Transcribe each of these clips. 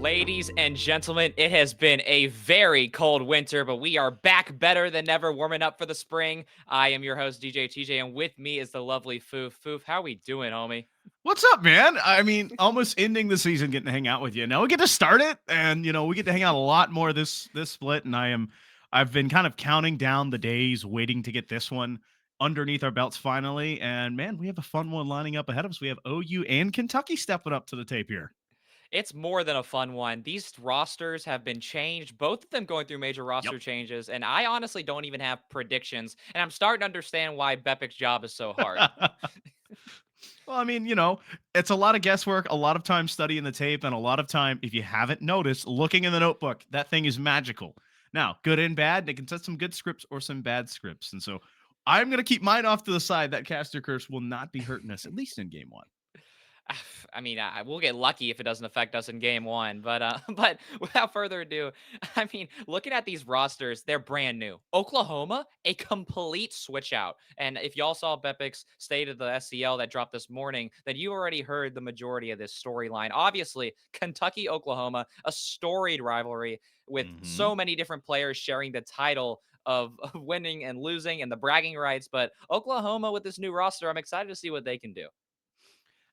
Ladies and gentlemen, it has been a very cold winter, but we are back better than ever, warming up for the spring. I am your host, DJ TJ, and with me is the lovely Foof. Foof, how we doing, homie? What's up, man? I mean, almost ending the season, getting to hang out with you. Now we get to start it, and we get to hang out a lot more this split. And I've been kind of counting down the days, waiting to get this one underneath our belts finally. And man, we have a fun one lining up ahead of us. We have OU and Kentucky stepping up to the tape here. It's more than a fun one. These rosters have been changed, both of them going through major Yep. roster changes, and I honestly don't even have predictions, and I'm starting to understand why Bepic's job is so hard. Well, I mean, it's a lot of guesswork, a lot of time studying the tape, and a lot of time, if you haven't noticed, looking in the notebook. That thing is magical. Now, good and bad, it can set some good scripts or some bad scripts. And so I'm going to keep mine off to the side. That caster curse will not be hurting us, at least in game one. I mean, I will get lucky if it doesn't affect us in game one, but but without further ado, I mean, looking at these rosters, they're brand new. Oklahoma, a complete switch out. And if y'all saw Bepic's State of the SCL that dropped this morning, then you already heard the majority of this storyline. Obviously, Kentucky, Oklahoma, a storied rivalry with so many different players sharing the title of winning and losing and the bragging rights. But Oklahoma with this new roster, I'm excited to see what they can do.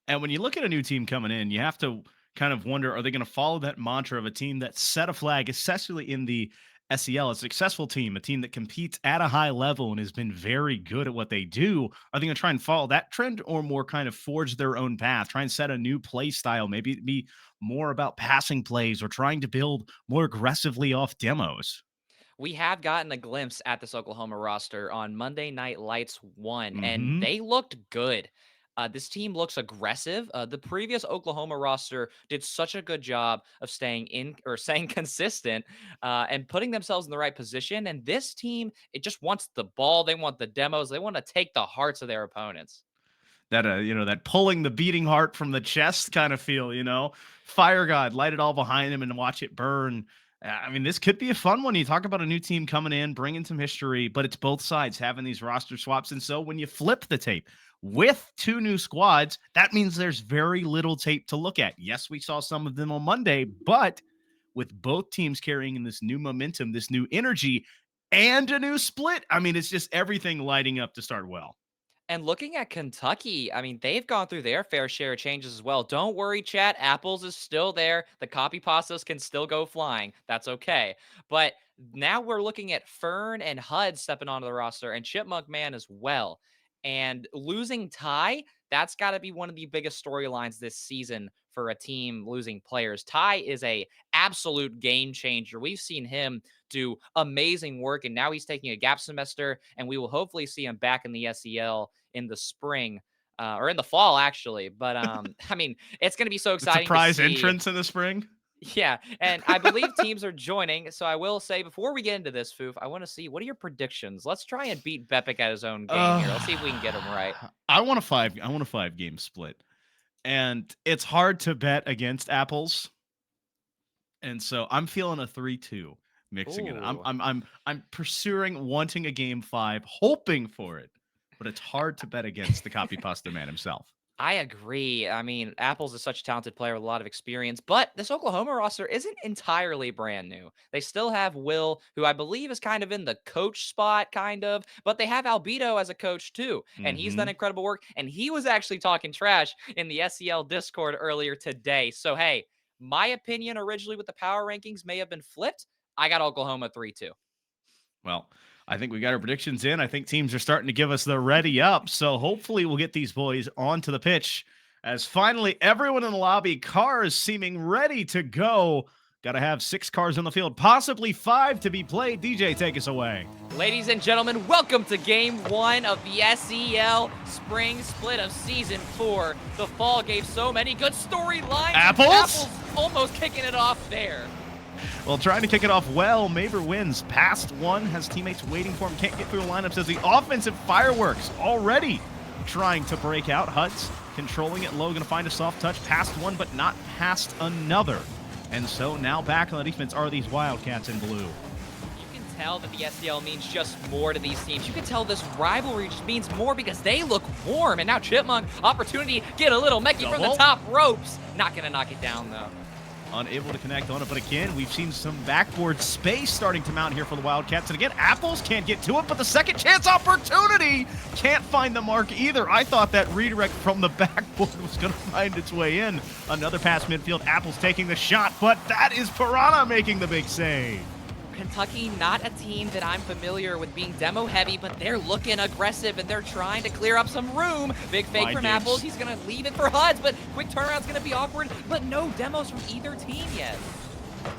And when you look at a new team coming in, you have to kind of wonder, are they going to follow that mantra of a team that set a flag, especially in the SEL, a successful team, a team that competes at a high level and has been very good at what they do? Are they going to try and follow that trend, or more kind of forge their own path, try and set a new play style, maybe be more about passing plays or trying to build more aggressively off demos? We have gotten a glimpse at this Oklahoma roster on Monday Night Lights 1, and Mm-hmm. they looked good. This team looks aggressive. The previous Oklahoma roster did such a good job of staying in or staying consistent and putting themselves in the right position. And this team, it just wants the ball. They want the demos. They want to take the hearts of their opponents. That pulling the beating heart from the chest kind of feel, fire god, light it all behind him and watch it burn. I mean, this could be a fun one. You talk about a new team coming in, bringing some history, but it's both sides having these roster swaps. And so when you flip the tape with two new squads, that means there's very little tape to look at. Yes, we saw some of them on Monday, but with both teams carrying in this new momentum, this new energy, and a new split, I mean, it's just everything lighting up to start well. And looking at Kentucky, I mean, they've gone through their fair share of changes as well. Don't worry, chat. Apples is still there. The copy pastas can still go flying. That's okay. But now we're looking at Fern and Hud stepping onto the roster and Chipmunk Man as well. And losing Ty, that's got to be one of the biggest storylines this season for a team losing players. Ty is a absolute game changer. We've seen him do amazing work, and now he's taking a gap semester, and we will hopefully see him back in the SEL in the spring. Or in the fall, actually. But I mean, it's going to be so The exciting to surprise see. entrance in the spring. Yeah, and I believe teams are joining. So I will say, before we get into this, Foof, I want to see, what are your predictions? Let's try and beat Bepic at his own game here. Let's see if we can get him right. I want a 5 game split, and it's hard to bet against apples, and so I'm feeling a 3-2 mixing it. I'm Ooh. I'm I'm I'm pursuing wanting a game 5, hoping for it, but it's hard to bet against the copy pasta man himself. I agree. I mean, Apples is such a talented player with a lot of experience, but this Oklahoma roster isn't entirely brand new. They still have Will, who I believe is kind of in the coach spot, kind of, but they have Albedo as a coach too, and he's done Mm-hmm. incredible work. And he was actually talking trash in the SEL Discord earlier today. So, hey, my opinion originally with the power rankings may have been flipped. I got Oklahoma 3-2. Well, I think we got our predictions in. I think teams are starting to give us the ready up. So hopefully we'll get these boys onto the pitch as finally everyone in the lobby, cars seeming ready to go. Got to have 6 cars on the field, possibly 5 to be played. DJ, take us away. Ladies and gentlemen, welcome to Game 1 of the SEL Spring Split of Season 4. The fall gave so many good storylines. Apples? Apples almost kicking it off there. Well, trying to kick it off well, Maver wins. Past one, has teammates waiting for him, can't get through the lineups as the offensive fireworks already trying to break out. Huts controlling it low, going to find a soft touch. Past one, but not past another. And so now back on the defense are these Wildcats in blue. You can tell that the SEL means just more to these teams. You can tell this rivalry just means more because they look warm. And now Chipmunk, opportunity, get a little Mechie from the top ropes. Not going to knock it down, though. unable to connect on it. But again, we've seen some backboard space starting to mount here for the Wildcats. And again, Apples can't get to it, but the second chance opportunity can't find the mark either. I thought that redirect from the backboard was going to find its way in. Another pass midfield, Apples taking the shot, but that is Piranha making the big save. Kentucky, not a team that I'm familiar with being demo heavy, but they're looking aggressive and they're trying to clear up some room. Big fake from Apples. He's going to leave it for HUDs, but quick turnaround's going to be awkward, but no demos from either team yet.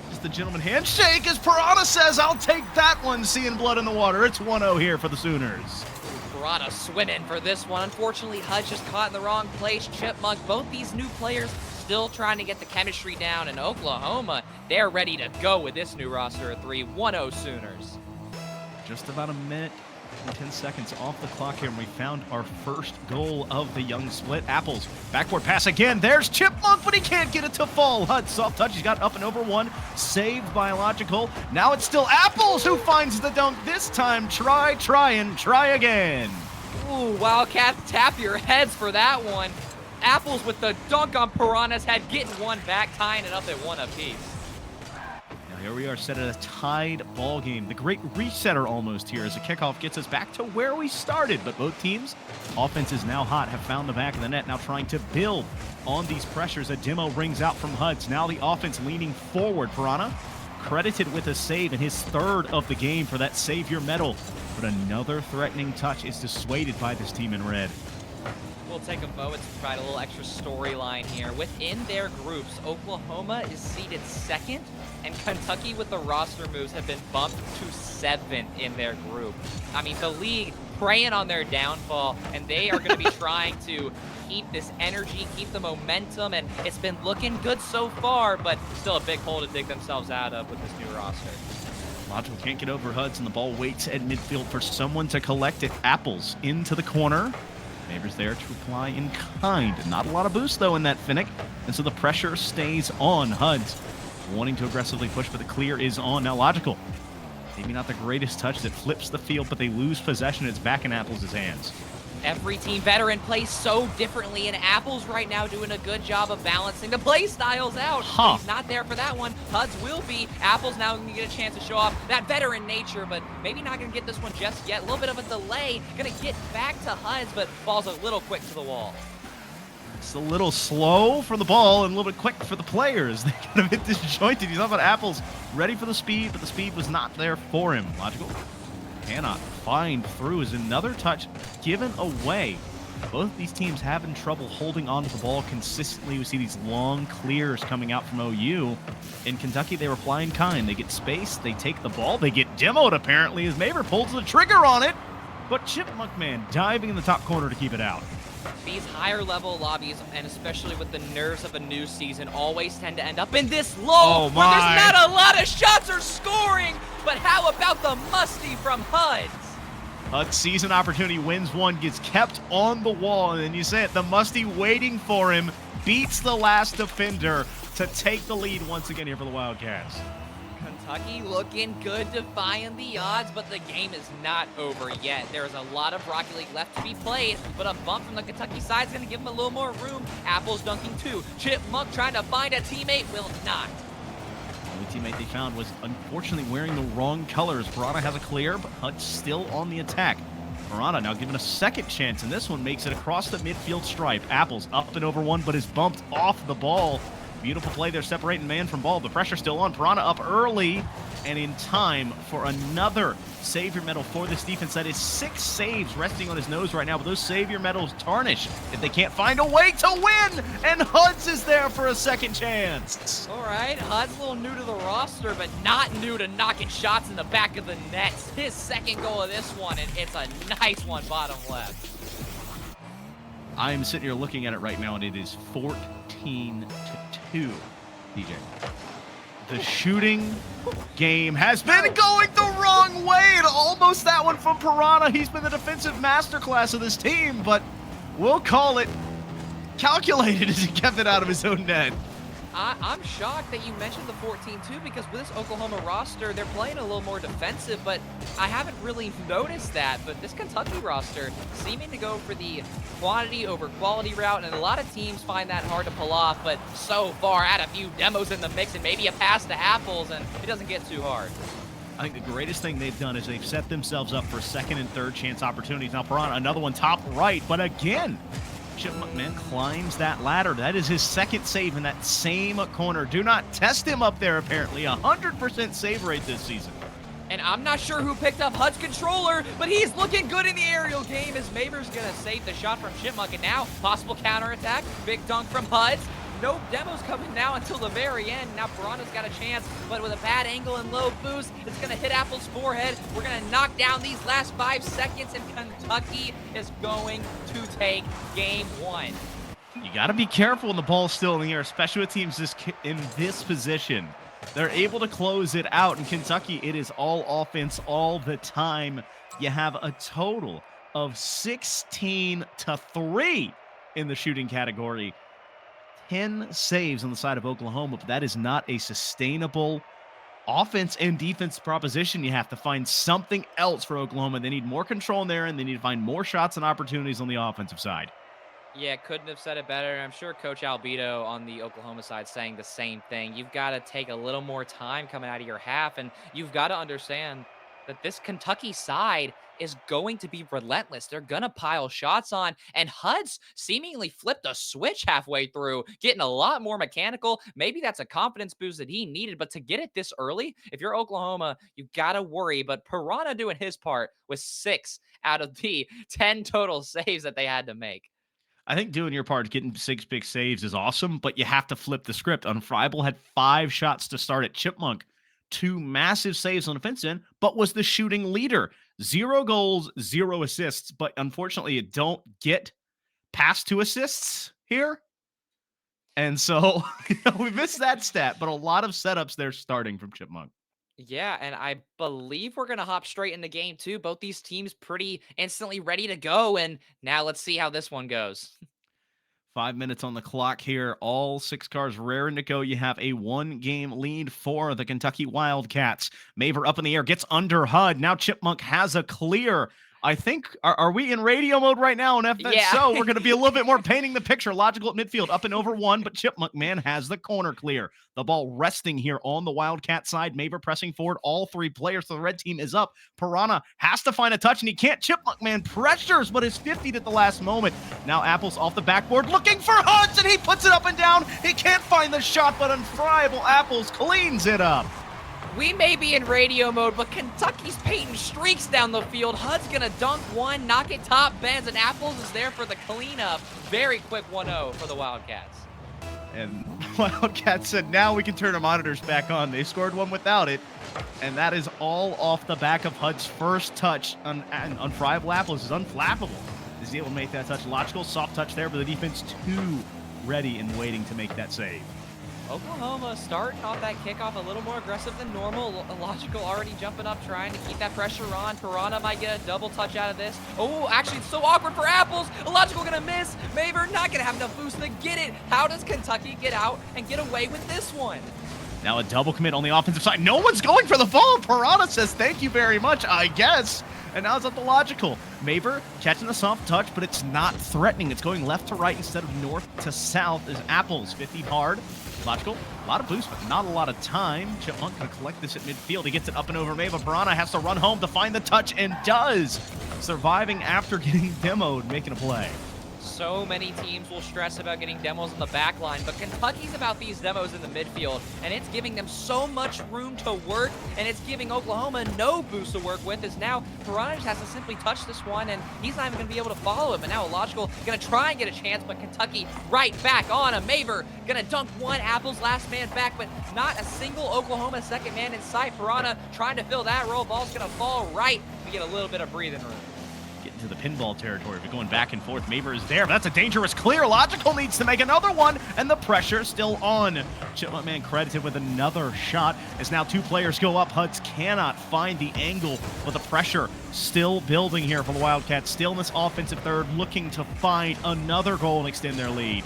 Just the gentleman handshake as Piranha says, I'll take that one, seeing blood in the water. It's 1-0 here for the Sooners. Piranha swimming for this one. Unfortunately, HUD's just caught in the wrong place. Chipmunk, both these new players still trying to get the chemistry down, and Oklahoma, they're ready to go with this new roster of 3. 1-0 Sooners. Just about a minute and 10 seconds off the clock here, and we found our first goal of the young split. Apples, backboard pass again. There's Chipmunk, but he can't get it to fall. HUD, soft touch. He's got up and over one. Saved by Logical. Now it's still Apples who finds the dunk. This time, try again. Ooh, Wildcats, tap your heads for that one. Apples with the dunk on Piranha's head, getting one back, tying it up at 1 apiece. Now here we are set at a tied ball game. The great resetter almost here as the kickoff gets us back to where we started. But both teams, offense is now hot, have found the back of the net, now trying to build on these pressures. A demo rings out from HUDs. Now the offense leaning forward. Piranha credited with a save in his 3rd of the game for that Savior medal. But another threatening touch is dissuaded by this team in red. We'll take a moment to provide a little extra storyline here. Within their groups, Oklahoma is seated 2nd, and Kentucky with the roster moves have been bumped to 7th in their group. I mean, the league preying on their downfall, and they are going to be trying to keep this energy, keep the momentum, and it's been looking good so far, but still a big hole to dig themselves out of with this new roster. Logical can't get over HUDs, and the ball waits at midfield for someone to collect it. Apples into the corner. Neighbors there to reply in kind. Not a lot of boost, though, in that Finnick. And so the pressure stays on. HUDs wanting to aggressively push, but the clear is on. Now Logical. Maybe not the greatest touch that flips the field, but they lose possession. It's back in Apples' hands. Every team veteran plays so differently, and Apples right now doing a good job of balancing the play styles out. He's not there for that one. HUDs will be. Apples now going to get a chance to show off that veteran nature, but maybe not going to get this one just yet. A little bit of a delay. Going to get back to HUDs, but ball's a little quick to the wall. It's a little slow for the ball and a little bit quick for the players. They got a bit disjointed. You talk about Apples ready for the speed, but the speed was not there for him. Logical cannot find through as another touch given away. Both these teams having trouble holding on to the ball consistently. We see these long clears coming out from OU. In Kentucky, they reply in kind. They get space, they take the ball, they get demoed apparently as Maver pulls the trigger on it. But Chipmunk Man diving in the top corner to keep it out. These higher level lobbies, and especially with the nerves of a new season, always tend to end up in this low where there's not a lot of shots or scoring. But how about the musty from HUDs? HUD's season opportunity wins one, gets kept on the wall, and then you say it, the musty waiting for him, beats the last defender to take the lead once again here for the Wildcats. Kentucky looking good, defying the odds, but the game is not over yet. There's a lot of Rocket League left to be played, but a bump from the Kentucky side is going to give them a little more room. Apples dunking too. Chipmunk trying to find a teammate, will not. The only teammate they found was unfortunately wearing the wrong colors. Piranha has a clear, but HUD's still on the attack. Piranha now given a second chance, and this one makes it across the midfield stripe. Apples up and over one, but is bumped off the ball. Beautiful play there, separating man from ball. The pressure still on. Piranha up early and in time for another Savior medal for this defense. That is 6 saves resting on his nose right now, but those Savior medals tarnish if they can't find a way to win. And HUDs is there for a second chance. All right, HUD's a little new to the roster, but not new to knocking shots in the back of the net. His second goal of this one, and it's a nice one bottom left. I am sitting here looking at it right now, and it is 14-2, DJ. The shooting game has been going the wrong way, and almost that one from Piranha. He's been the defensive masterclass of this team, but we'll call it calculated as he kept it out of his own net. I'm shocked that you mentioned the 14-2 because with this Oklahoma roster, they're playing a little more defensive, but I haven't really noticed that. But this Kentucky roster seeming to go for the quantity over quality route, and a lot of teams find that hard to pull off, but so far, add a few demos in the mix and maybe a pass to Apples, and it doesn't get too hard. I think the greatest thing they've done is they've set themselves up for second and third chance opportunities. Now, Piranha, another one top right, but again, Chipmunk Man climbs that ladder. That is his second save in that same corner. Do not test him up there, apparently. 100% save rate this season. And I'm not sure who picked up HUD's controller, but he's looking good in the aerial game as Maver's gonna save the shot from Chipmunk. And now, possible counterattack. Big dunk from HUD. No demos coming now until the very end. Now Piranha's got a chance, but with a bad angle and low boost, it's gonna hit Apple's forehead. We're gonna knock down these last 5 seconds, and Kentucky is going to take game 1. You got to be careful when the ball's still in the air, especially with teams in this position. They're able to close it out. In Kentucky, it is all offense all the time. You have a total of 16-3 in the shooting category. 10 saves on the side of Oklahoma, but that is not a sustainable offense and defense proposition. You have to find something else for Oklahoma. They need more control in there, and they need to find more shots and opportunities on the offensive side. Yeah, couldn't have said it better. I'm sure Coach Albedo on the Oklahoma side saying the same thing. You've got to take a little more time coming out of your half, and you've got to understand that this Kentucky side is going to be relentless. They're going to pile shots on, and HUD's seemingly flipped a switch halfway through, getting a lot more mechanical. Maybe that's a confidence boost that he needed, but to get it this early, if you're Oklahoma, you've got to worry. But Piranha doing his part with 6 out of the 10 total saves that they had to make. I think doing your part, getting 6 big saves is awesome, but you have to flip the script. Unfriable had 5 shots to start at Chipmunk, 2 massive saves on the defense end, but was the shooting leader. 0 goals, 0 assists, but unfortunately, you don't get past 2 assists here. And so we missed that stat, but a lot of setups there starting from Chipmunk. Yeah, and I believe we're going to hop straight into game 2. Both these teams pretty instantly ready to go, and now let's see how this one goes. 5 minutes on the clock here. All 6 cars raring to go. You have a 1-game lead for the Kentucky Wildcats. Maver up in the air, gets under HUD. Now Chipmunk has a clear. I think, are we in radio mode right now? And if that's so, we're going to be a little bit more painting the picture. Logical at midfield, up and over 1, but Chipmunk Man has the corner clear. The ball resting here on the Wildcat side. Maver pressing forward. All 3 players. So the red team is up. Piranha has to find a touch, and he can't. Chipmunk Man pressures, but is 50'd at the last moment. Now Apples off the backboard, looking for HUD, and he puts it up and down. He can't find the shot, but Unfriable Apples cleans it up. We may be in radio mode, but Kentucky's painting streaks down the field. HUD's going to dunk one, knock it top bends, and Apples is there for the cleanup. Very quick 1-0 for the Wildcats. And Wildcats said, now we can turn our monitors back on. They scored one without it, and that is all off the back of HUD's first touch. Unfriable Apples is unflappable. Is he able to make that touch? Logical, soft touch there, but the defense too ready and waiting to make that save. Oklahoma starting off that kickoff a little more aggressive than normal. Logical already jumping up, trying to keep that pressure on. Piranha might get a double touch out of this. Oh, actually, it's so awkward for Apples. Logical gonna miss. Maver not gonna have enough boost to get it. How does Kentucky get out and get away with this one? Now a double commit on the offensive side. No one's going for the ball. Piranha says, thank you very much, I guess. And now it's up to Logical. Maver catching the soft touch, but it's not threatening. It's going left to right instead of north to south as Apples 50 hard. Logical, a lot of boost, but not a lot of time. Chipmunk gonna collect this at midfield. He gets it up and over Maver. Piranha has to run home to find the touch and does. Surviving after getting demoed, making a play. So many teams will stress about getting demos in the back line, but Kentucky's about these demos in the midfield, and it's giving them so much room to work, and it's giving Oklahoma no boost to work with, as now Piranha has to simply touch this one, and he's not even going to be able to follow it, but now Logical going to try and get a chance, but Kentucky right back on a Maver, going to dunk one, Apples last man back, but not a single Oklahoma second man in sight. Piranha trying to fill that role, ball's going to fall right to get a little bit of breathing room. Getting to the pinball territory, but going back and forth. Maver is there, but that's a dangerous clear. Logical needs to make another one, and the pressure still on. Chipmunk Man credited with another shot, as now 2 players go up. HUDs cannot find the angle, but the pressure still building here for the Wildcats. Still in this offensive third, looking to find another goal and extend their lead.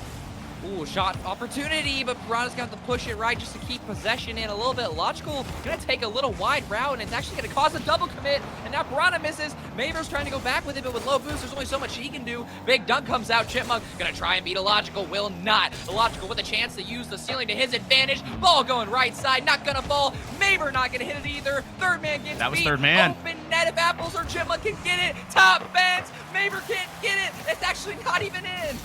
Ooh, shot opportunity, but Piranha's going to have to push it right just to keep possession in a little bit. Logical going to take a little wide route, and it's actually going to cause a double commit, and now Piranha misses. Maver's trying to go back with it, but with low boost, there's only so much he can do. Big dunk comes out. Chipmunk going to try and beat Illogical, will not. Illogical with a chance to use the ceiling to his advantage. Ball going right side, not going to fall. Maver not going to hit it either. Third man gets beat. That was third man. Open net if Apples or Chipmunk can get it. Top fence. Maver can't get it. It's actually not even in.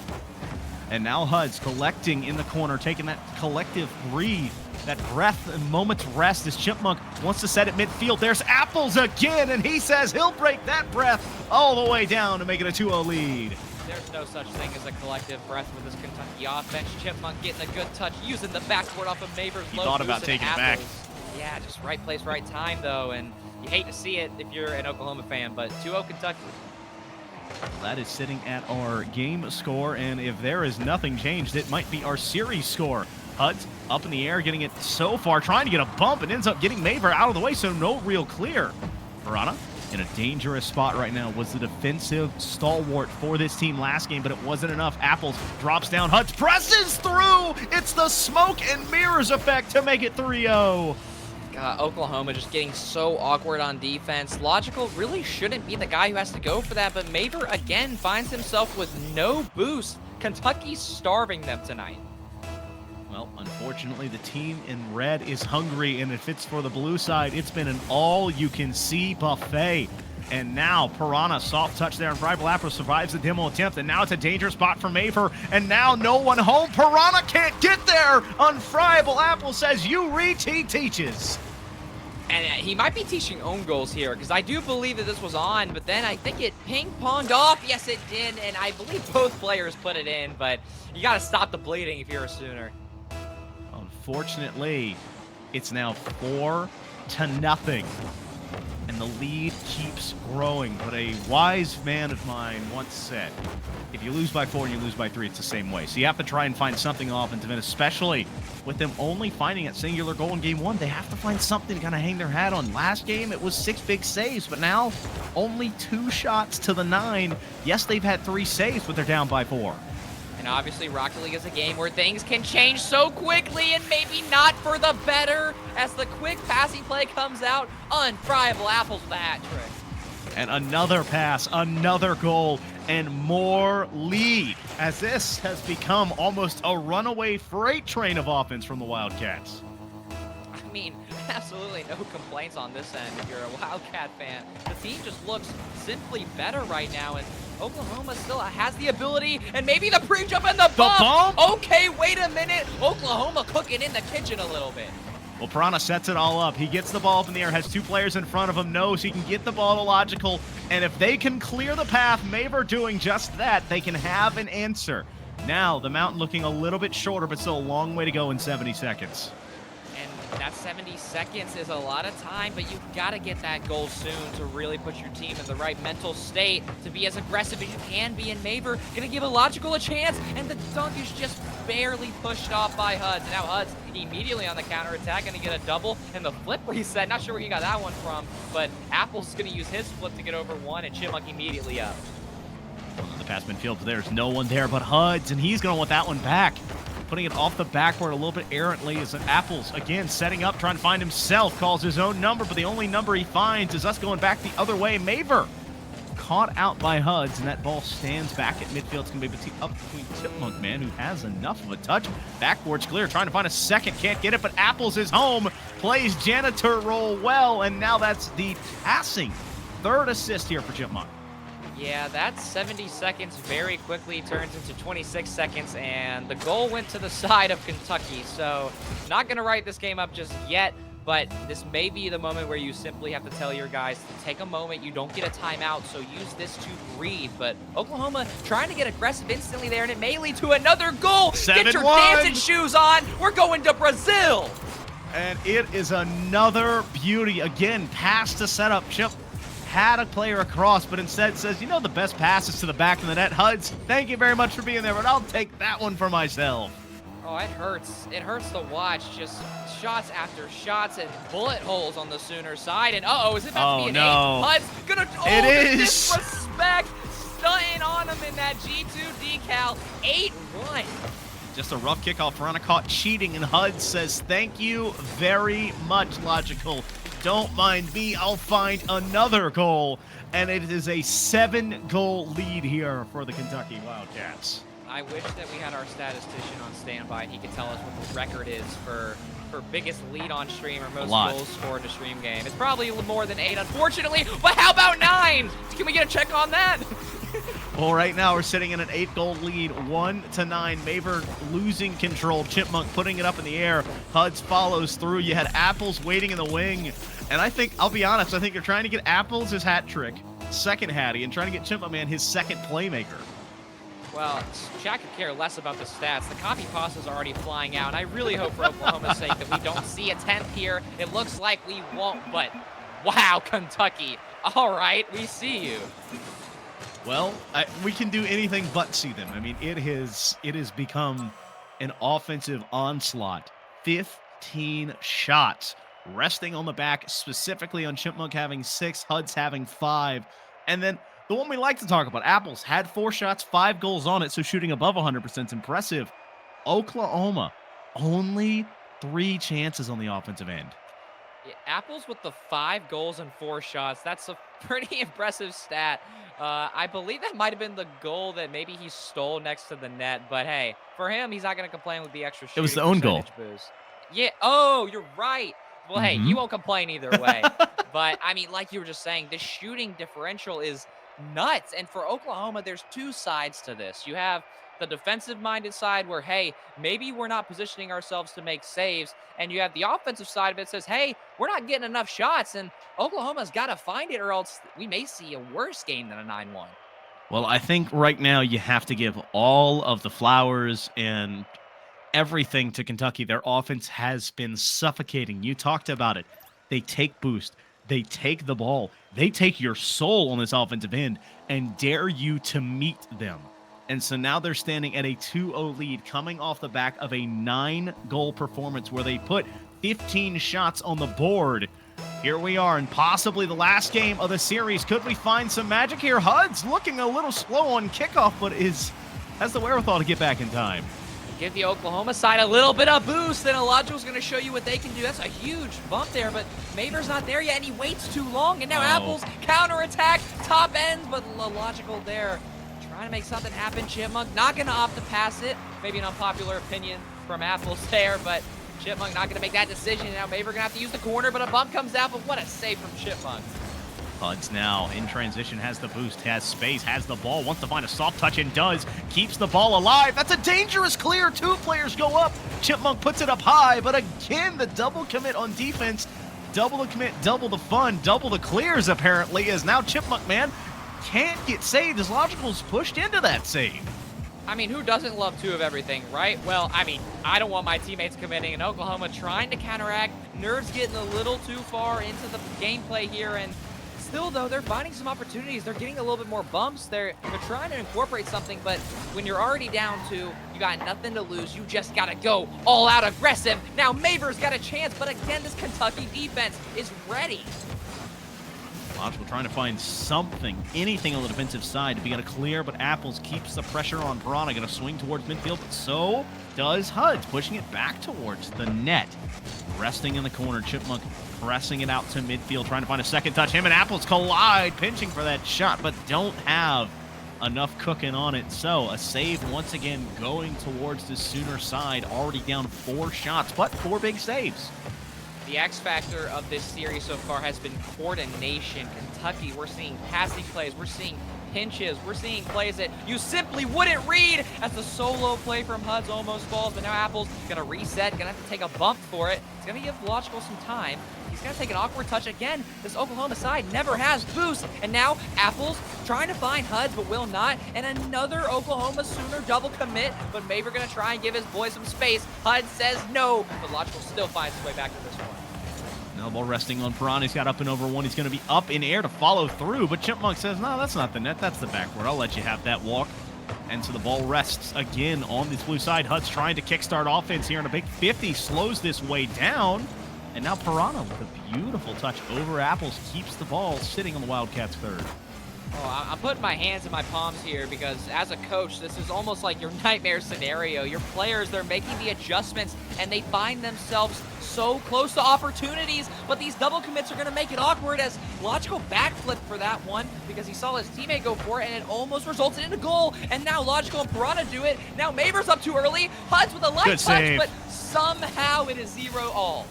And now Huds collecting in the corner, taking that collective breathe, that breath and moment's rest as Chipmunk wants to set it midfield. There's Apples again, and he says he'll break that breath all the way down to make it a 2-0 lead. There's no such thing as a collective breath with this Kentucky offense. Chipmunk getting a good touch, using the backboard off of Maver's low. He thought about taking it back. Yeah, just right place, right time, though, and you hate to see it if you're an Oklahoma fan, but 2-0 Kentucky. That is sitting at our game score, and if there is nothing changed, it might be our series score. Huds up in the air, getting it so far, trying to get a bump, and ends up getting Maver out of the way, so no real clear. Piranha in a dangerous spot right now, was the defensive stalwart for this team last game, but it wasn't enough. Apples drops down, Huds presses through! It's the smoke and mirrors effect to make it 3-0. Oklahoma just getting so awkward on defense. Logical really shouldn't be the guy who has to go for that, but Maver again finds himself with no boost. Kentucky's starving them tonight. Well, unfortunately, the team in red is hungry, and if it's for the blue side, it's been an all-you-can-see buffet. And now Piranha, soft touch there, and Friable Apple survives the demo attempt, and now it's a dangerous spot for Maver, and now no one home. Piranha can't get there. Unfriable Apple says, you reach, he teaches. And he might be teaching own goals here, because I do believe that this was on, but then I think it ping-ponged off. Yes, it did, and I believe both players put it in, but you got to stop the bleeding if you're a Sooner. Unfortunately, it's now 4-0, and the lead keeps growing. But a wise man of mine once said, if you lose by 4 and you lose by 3, it's the same way. So you have to try and find something offensive, and especially with them only finding that singular goal in game 1, they have to find something to kind of hang their hat on. Last game, it was 6 big saves, but now only 2 shots to the 9. Yes, they've had 3 saves, but they're down by 4. And obviously, Rocket League is a game where things can change so quickly and maybe not for the better. As the quick passing play comes out, Unfriable Apples with the hat trick. And another pass, another goal, and more lead, as this has become almost a runaway freight train of offense from the Wildcats. I mean, absolutely no complaints on this end if you're a Wildcat fan. The team just looks simply better right now, and Oklahoma still has the ability, and maybe the pre-jump and the bump. Okay, wait a minute. Oklahoma cooking in the kitchen a little bit. Well, Piranha sets it all up. He gets the ball up in the air, has 2 players in front of him, knows he can get the ball to Logical, and if they can clear the path, Maver doing just that, they can have an answer. Now, the mountain looking a little bit shorter, but still a long way to go in 70 seconds. And that 70 seconds is a lot of time, but you've got to get that goal soon to really put your team in the right mental state to be as aggressive as you can be. And Maver going to give Illogical a chance, and the dunk is just barely pushed off by Huds. Now Huds immediately on the counterattack, going to get a double, and the flip reset. Not sure where he got that one from, but Apple's going to use his flip to get over one, and Chipmunk immediately up. The pass midfield, there's no one there but Huds, and he's going to want that one back. Putting it off the backboard a little bit errantly as Apples, again, setting up, trying to find himself, calls his own number, but the only number he finds is us going back the other way. Maver caught out by Huds, and that ball stands back at midfield. It's going to be up between Chipmunk, man, who has enough of a touch. Backboard's clear, trying to find a second, can't get it, but Apples is home, plays janitor role well, and now that's the passing 3rd assist here for Chipmunk. Yeah, that 70 seconds very quickly turns into 26 seconds, and the goal went to the side of Kentucky. So not going to write this game up just yet, but this may be the moment where you simply have to tell your guys to take a moment. You don't get a timeout, so use this to breathe. But Oklahoma trying to get aggressive instantly there, and it may lead to another goal. 7-1. Get your dancing shoes on. We're going to Brazil. And it is another beauty. Again, pass to set up. Chip had a player across, but instead says, you know, the best pass is to the back of the net. Huds, thank you very much for being there, but I'll take that one for myself. Oh, it hurts. It hurts to watch. Just shots after shots and bullet holes on the Sooner side. And uh-oh, is it about to be an 8? Huds gonna, it is. Disrespect, stunting on him in that G2 decal. 8-1. Just a rough kickoff. Piranha caught cheating, and HUD says, thank you very much, Logical. Don't mind me. I'll find another goal. And it is a 7-goal lead here for the Kentucky Wildcats. I wish that we had our statistician on standby and he could tell us what the record is for biggest lead on stream or most goals scored in a stream game. It's probably more than 8, unfortunately, but how about 9? Can we get a check on that? Well, right now we're sitting in an 8-goal lead, 1-9. Maver losing control. Chipmunk putting it up in the air. HUDs follows through. You had Apples waiting in the wing. And I think, I'll be honest, I think you're trying to get Apples his hat trick, second hattie, and trying to get Chipmunk Man his second playmaker. Well, Jack could care less about the stats. The copy pasta is already flying out, and I really hope for Oklahoma's sake that we don't see a 10th here. It looks like we won't, but wow, Kentucky. All right, we see you. Well, we can do anything but see them. I mean, it has become an offensive onslaught. 15 shots, resting on the back, specifically on Chipmunk having 6, HUDs having 5, and then the one we like to talk about, Apples, had 4 shots, 5 goals on it, so shooting above 100% is impressive. Oklahoma, only 3 chances on the offensive end. Yeah, Apples with the 5 goals and 4 shots. That's a pretty impressive stat. I believe that might have been the goal that maybe he stole next to the net, but hey, for him, he's not going to complain with the extra shooting. It was the own goal. Boost. Yeah, oh, you're right. Well, hey, you won't complain either way. But, I mean, like you were just saying, the shooting differential is nuts. And for Oklahoma, there's 2 sides to this. You have the defensive-minded side where, hey, maybe we're not positioning ourselves to make saves. And you have the offensive side of it that says, hey, we're not getting enough shots. And Oklahoma's got to find it or else we may see a worse game than a 9-1. Well, I think right now you have to give all of the flowers and everything to Kentucky. Their offense has been suffocating. You talked about it. They take boost. They take the ball. They take your soul on this offensive end and dare you to meet them. And so now they're standing at a 2-0 lead coming off the back of a 9-goal performance where they put 15 shots on the board. Here we are in possibly the last game of the series. Could we find some magic here? HUD's looking a little slow on kickoff, but has the wherewithal to get back in time. Give the Oklahoma side a little bit of boost, and Illogikal's going to show you what they can do. That's a huge bump there, but Maver's not there yet, and he waits too long, and now Apples counterattack, top ends, but Illogical there. Trying to make something happen. Chipmunk not going to opt to pass it. Maybe an unpopular opinion from Apples there, but Chipmunk not going to make that decision. Now Maver going to have to use the corner, but a bump comes out, but what a save from Chipmunk. HUD's now in transition, has the boost, has space, has the ball, wants to find a soft touch and does. Keeps the ball alive. That's a dangerous clear. 2 players go up. Chipmunk puts it up high, but again, the double commit on defense. Double the commit, double the fun, double the clears apparently, as now Chipmunk Man can't get saved as Logical's pushed into that save. I mean, who doesn't love 2 of everything, right? Well, I mean, I don't want my teammates committing, and Oklahoma trying to counteract. Nerds getting a little too far into the gameplay here, and still, though, they're finding some opportunities. They're getting a little bit more bumps. They're trying to incorporate something, but when you're already down 2, you got nothing to lose. You just got to go all out aggressive. Now Maver's got a chance, but again, this Kentucky defense is ready. Logical trying to find something, anything on the defensive side to be able to clear, but Apples keeps the pressure on Piranha. Going to swing towards midfield, but so does HUD, pushing it back towards the net. Resting in the corner, Chipmunk pressing it out to midfield, trying to find a second touch. Him and Apples collide, pinching for that shot, but don't have enough cooking on it. So a save once again going towards the Sooner side, already down 4 shots, but 4 big saves. The X factor of this series so far has been coordination. Kentucky, we're seeing passing plays, we're seeing pinches, we're seeing plays that you simply wouldn't read as the solo play from HUD's almost falls, but now Apple's gonna reset, gonna have to take a bump for it. It's gonna give Logical some time. He's gonna take an awkward touch again. This Oklahoma side never has boost, and now Apple's trying to find HUD's but will not, and another Oklahoma Sooner double commit, but Maver gonna try and give his boy some space. HUD says no, but Logical still finds his way back to this one. Elbow resting on Piranha. He's got up and over 1. He's going to be up in air to follow through, but Chipmunk says, no, that's not the net. That's the backward. I'll let you have that walk. And so the ball rests again on this blue side. HUD's trying to kickstart offense here, and a big 50 slows this way down. And now Piranha with a beautiful touch over Apples keeps the ball sitting on the Wildcats' third. Oh, I'm putting my hands in my palms here because as a coach, this is almost like your nightmare scenario. Your players, they're making the adjustments and they find themselves so close to opportunities, but these double commits are going to make it awkward as Logical backflip for that one because he saw his teammate go for it and it almost resulted in a goal. And now Logical and Piranha do it. Now Maver's up too early. Huds with a light Good touch, save. but somehow it is 0-all.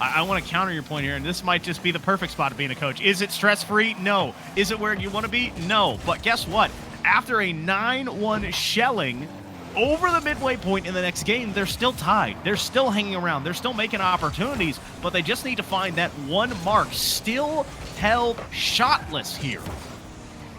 I want to counter your point here, and this might just be the perfect spot of being a coach. Is it stress-free? No. Is it where you want to be? No. But guess what? After a 9-1 shelling over the midway point in the next game, they're still tied. They're still hanging around. They're still making opportunities, but they just need to find that one mark. Still held shotless here.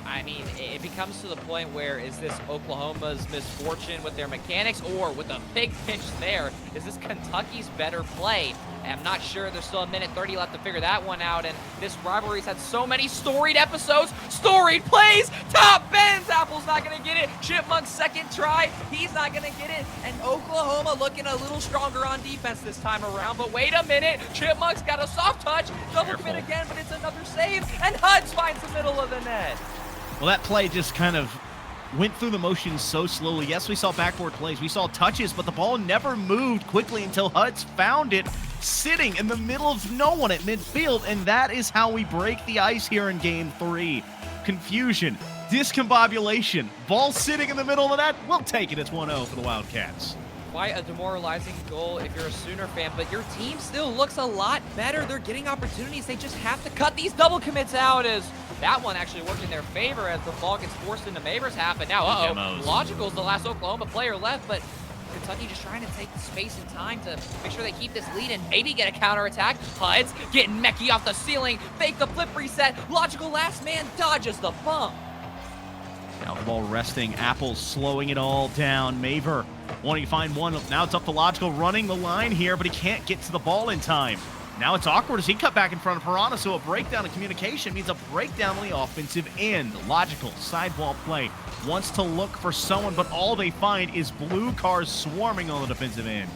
I mean, it becomes to the point where is this Oklahoma's misfortune with their mechanics or with a big pinch there? Is this Kentucky's better play? I'm not sure. There's still a minute 30 left to figure that one out. And this rivalry's had so many storied episodes, storied plays. Top bends. Apple's not going to get it. Chipmunk's second try. He's not going to get it. And Oklahoma looking a little stronger on defense this time around. But wait a minute. Chipmunk's got a soft touch. Double commit again, but it's another save. And Huds finds the middle of the net. Well, that play just kind of went through the motions so slowly. Yes, we saw backboard plays. We saw touches, but the ball never moved quickly until Huds found it sitting in the middle of no one at midfield, and that is how we break the ice here in Game 3. Confusion, discombobulation, ball sitting in the middle of the net. We'll take it. It's 1-0 for the Wildcats. Quite a demoralizing goal if you're a Sooner fan, but your team still looks a lot better. They're getting opportunities. They just have to cut these double commits out as that one actually worked in their favor as the ball gets forced into Maver's half. And now, Logical's the last Oklahoma player left, but Kentucky just trying to take the space and time to make sure they keep this lead and maybe get a counterattack. Huds getting Mechie off the ceiling, fake the flip reset. Logical last man dodges the bump. Now the ball resting. Apple's slowing it all down. Maver wanting to find one. Now it's up to Logical running the line here, but he can't get to the ball in time. Now it's awkward as he cut back in front of Piranha, so a breakdown in communication means a breakdown on the offensive end. Logical sidewall play. Wants to look for someone, but all they find is blue cars swarming on the defensive end.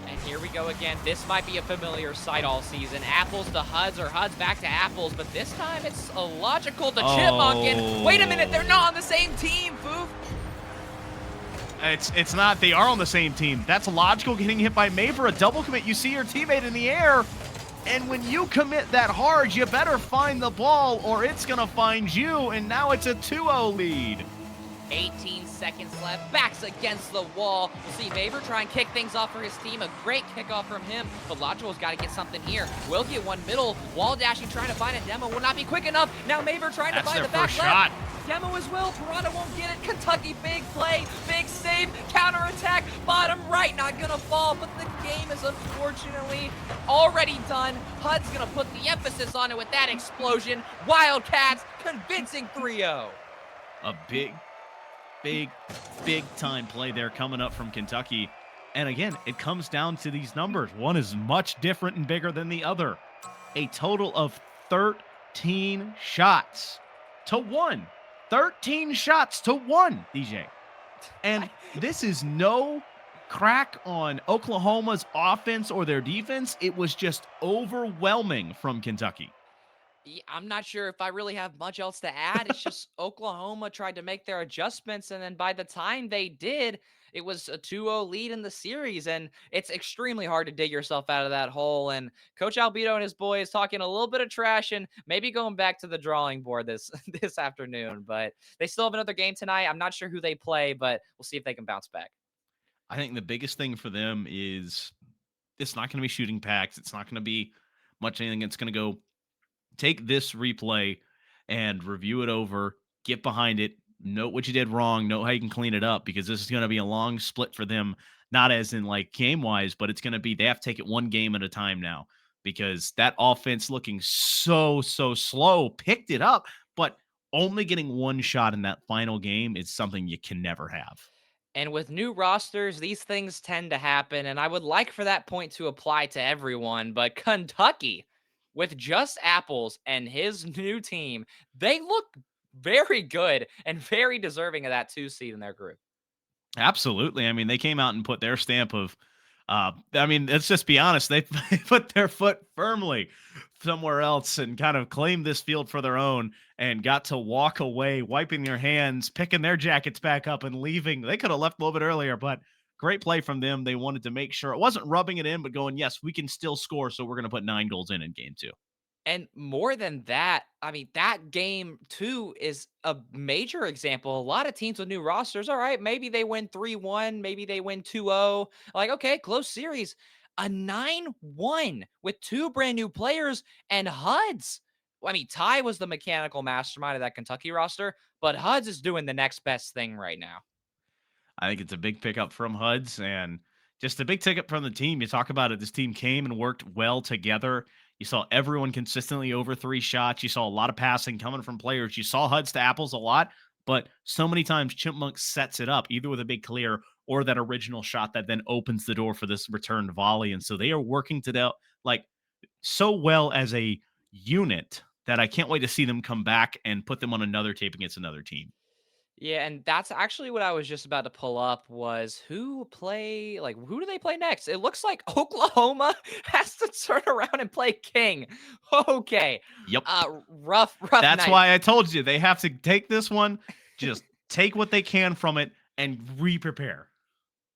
And here we go again. This might be a familiar sight all season. Apples to Huds or Huds back to Apples, but this time it's a Logical to Chipmunk. And wait a minute, they're not on the same team, Foof. It's not. They are on the same team. That's Logical getting hit by Maver. A double commit. You see your teammate in the air, and when you commit that hard, you better find the ball or it's going to find you, and now it's a 2-0 lead. 18 seconds left. Backs against the wall. We'll see Maver try and kick things off for his team. A great kickoff from him, but Logical's got to get something here. Will get one middle. Wall dashing, trying to find a demo. Will not be quick enough. Now Maver trying to find the back left. Shot. Demo as well. Piranha won't get it. Kentucky, big play, big save, counterattack, bottom right, not gonna fall, but the game is unfortunately already done. Hud's gonna put the emphasis on it with that explosion. Wildcats, convincing 3-0. A big time play there coming up from Kentucky. And again, it comes down to these numbers. One is much different and bigger than the other. A total of 13 shots to 1. 13 shots to 1, DJ. And this is no crack on Oklahoma's offense or their defense. It was just overwhelming from Kentucky. I'm not sure if I really have much else to add. It's just Oklahoma tried to make their adjustments, and then by the time they did, it was a 2-0 lead in the series, and it's extremely hard to dig yourself out of that hole. And Coach Albedo and his boys talking a little bit of trash and maybe going back to the drawing board this this afternoon. But they still have another game tonight. I'm not sure who they play, but we'll see if they can bounce back. I think the biggest thing for them is it's not going to be shooting packs. It's not going to be much anything. It's going to go take this replay and review it over, get behind it, note what you did wrong, know how you can clean it up, because this is going to be a long split for them, not as in like game wise, but it's going to be, they have to take it one game at a time now, because that offense looking so slow picked it up, but only getting one shot in that final game is something you can never have. And with new rosters, these things tend to happen, and I would like for that point to apply to everyone, but Kentucky, with just Apples and his new team, they look very good and very deserving of that 2 seed in their group. Absolutely. I mean, they came out and put their stamp of I mean, let's just be honest. They put their foot firmly somewhere else and kind of claimed this field for their own and got to walk away, wiping their hands, picking their jackets back up and leaving. They could have left a little bit earlier, but great play from them. They wanted to make sure it wasn't rubbing it in, but going, yes, we can still score. So we're going to put 9 goals in game two. And more than that, I mean, that game too is a major example. A lot of teams with new rosters, all right, maybe they win 3-1, maybe they win 2-0. Like, okay, close series. A 9-1 with two brand new players and HUDs. Well, I mean, Ty was the mechanical mastermind of that Kentucky roster, but HUDs is doing the next best thing right now. I think it's a big pickup from HUDs and just a big ticket from the team. You talk about it. This team came and worked well together. You saw everyone consistently over 3 shots. You saw a lot of passing coming from players. You saw HUDs to apples a lot, but so many times Chipmunk sets it up either with a big clear or that original shot that then opens the door for this returned volley. And so they are working like so well as a unit that I can't wait to see them come back and put them on another tape against another team. Yeah, and that's actually what I was just about to pull up was who do they play next? It looks like Oklahoma has to turn around and play King. Okay. Yep. Rough That's night. why I told you they have to take this one, just take what they can from it and re-prepare.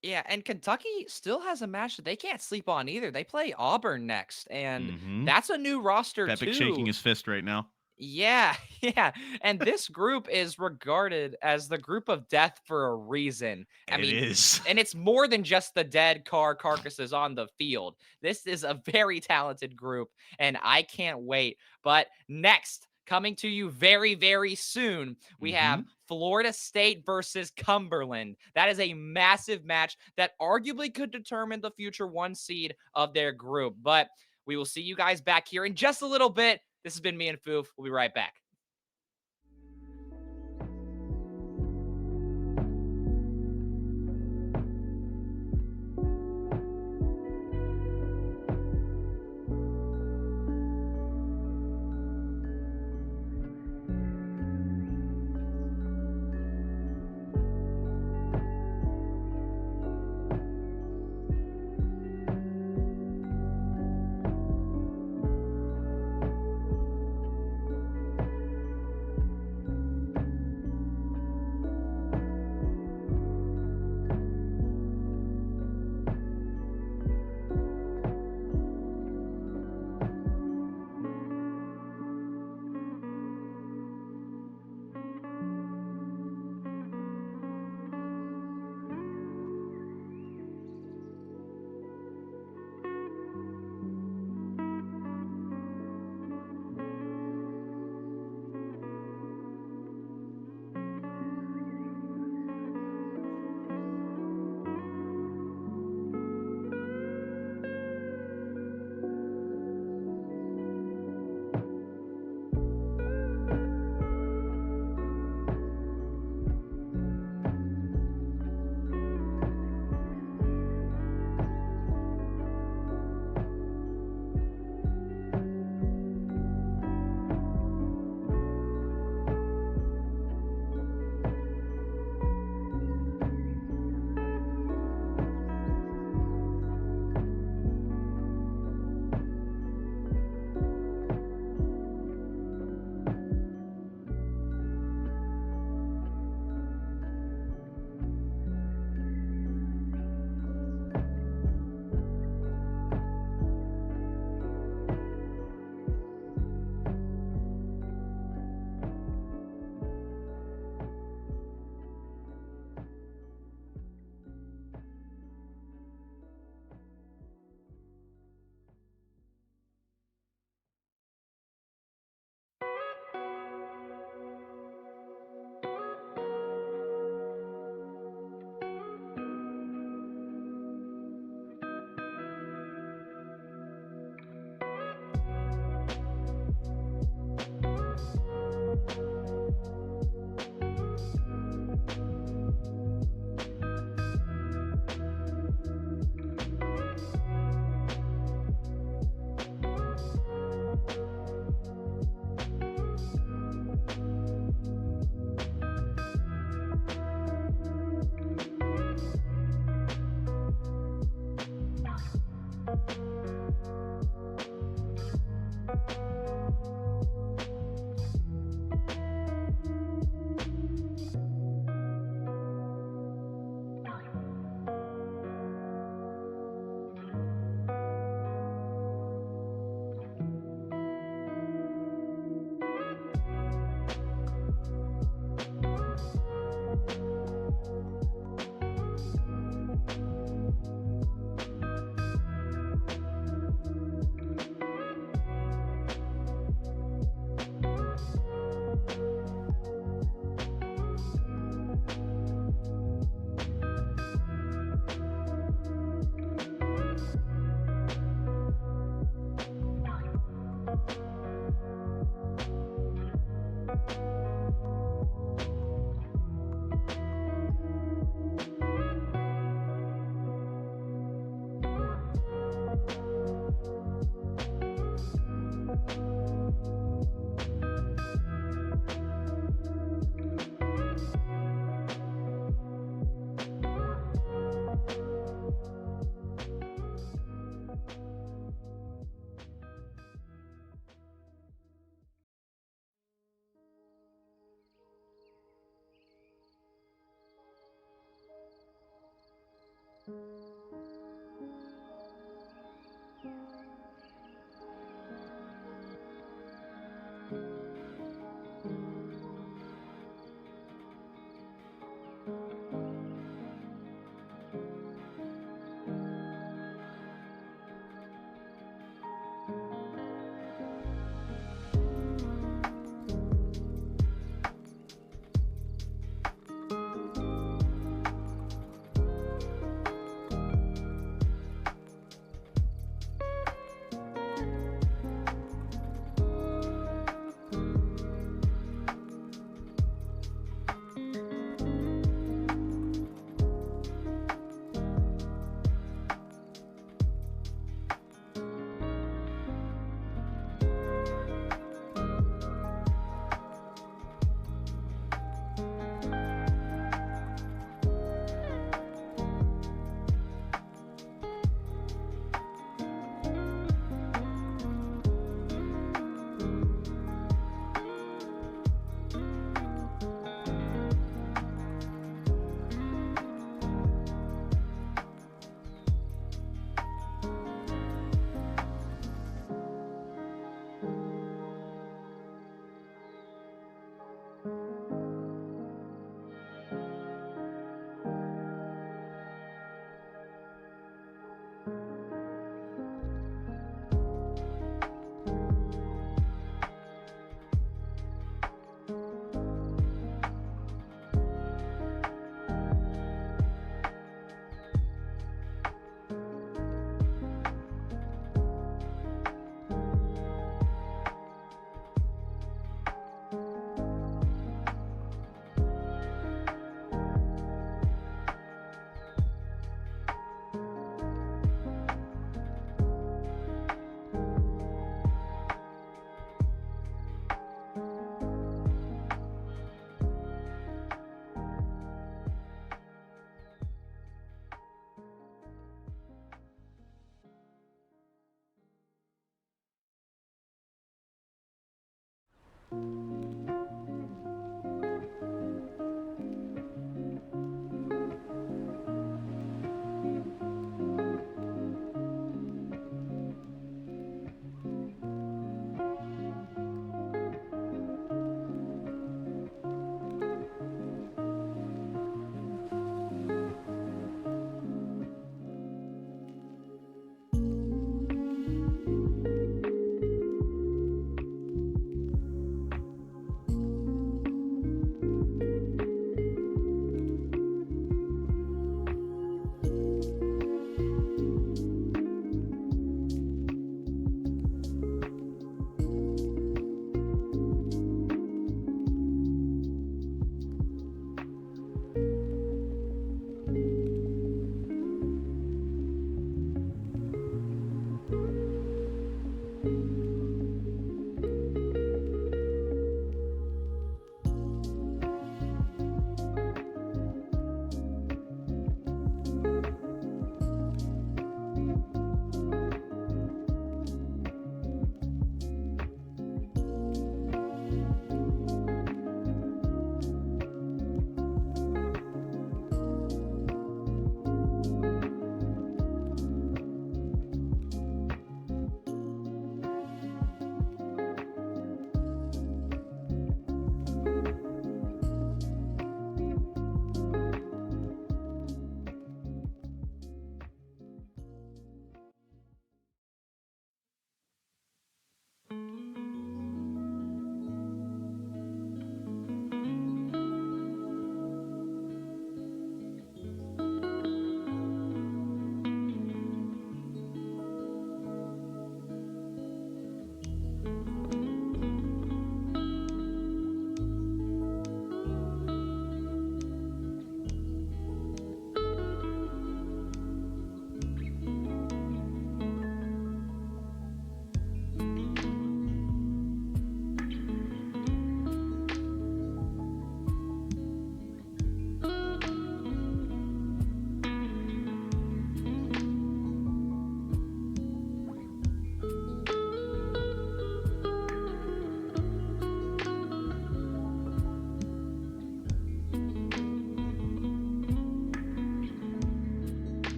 Yeah, and Kentucky still has a match that they can't sleep on either. They play Auburn next, and Mhm. that's a new roster Epic shaking too. his fist right now. Yeah, yeah. And this group is regarded as the group of death for a reason. I It mean, is. and it's more than just the dead carcasses on the field. This is a very talented group, and I can't wait. But next, coming to you very, very soon, we have Mhm. Florida State versus Cumberland. That is a massive match that arguably could determine the future 1 seed of their group. But we will see you guys back here in just a little bit. This has been me and Foof. We'll be right back.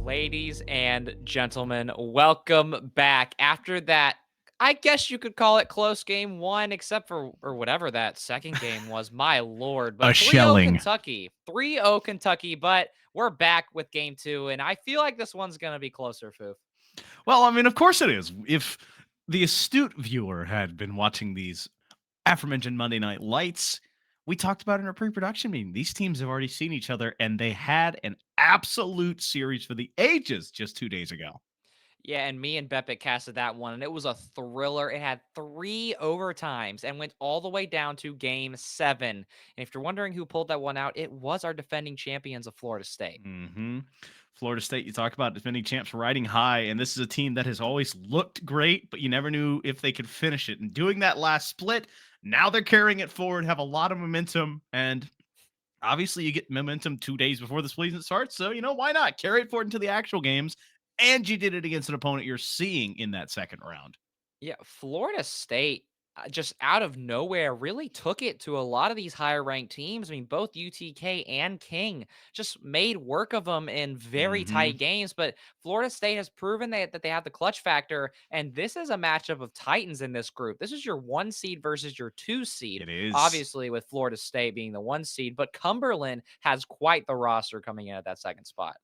Ladies and gentlemen, welcome back. After that, I guess you could call it close game one, except for or whatever that second game was. My lord, A but 3-0 shelling. Kentucky. 3-0 Kentucky, but we're back with game two, and I feel like this one's gonna be closer, Foof. Well, I mean, of course it is. If the astute viewer had been watching these aforementioned Monday Night Lights, we talked about in our pre-production meeting. These teams have already seen each other, and they had an absolute series for the ages just 2 days ago. Yeah, and me and Bepic casted that one, and it was a thriller. It had three overtimes and went all the way down to game seven. And if you're wondering who pulled that one out, it was our defending champions of Florida State. Florida State, you talk about defending champs riding high, and this is a team that has always looked great, but you never knew if they could finish it. And doing that last split, now they're carrying it forward, have a lot of momentum, and obviously you get momentum 2 days before the season starts. So, why not carry it forward into the actual games? And you did it against an opponent you're seeing in that second round. Yeah, Florida State just out of nowhere really took it to a lot of these higher ranked teams. I mean, both UTK and King just made work of them in very Hmm. tight games. But Florida State has proven that they have the clutch factor. And this is a matchup of Titans in this group. This is your one seed versus your two seed, It is. obviously, with Florida State being the one seed. But Cumberland has quite the roster coming in at that second spot.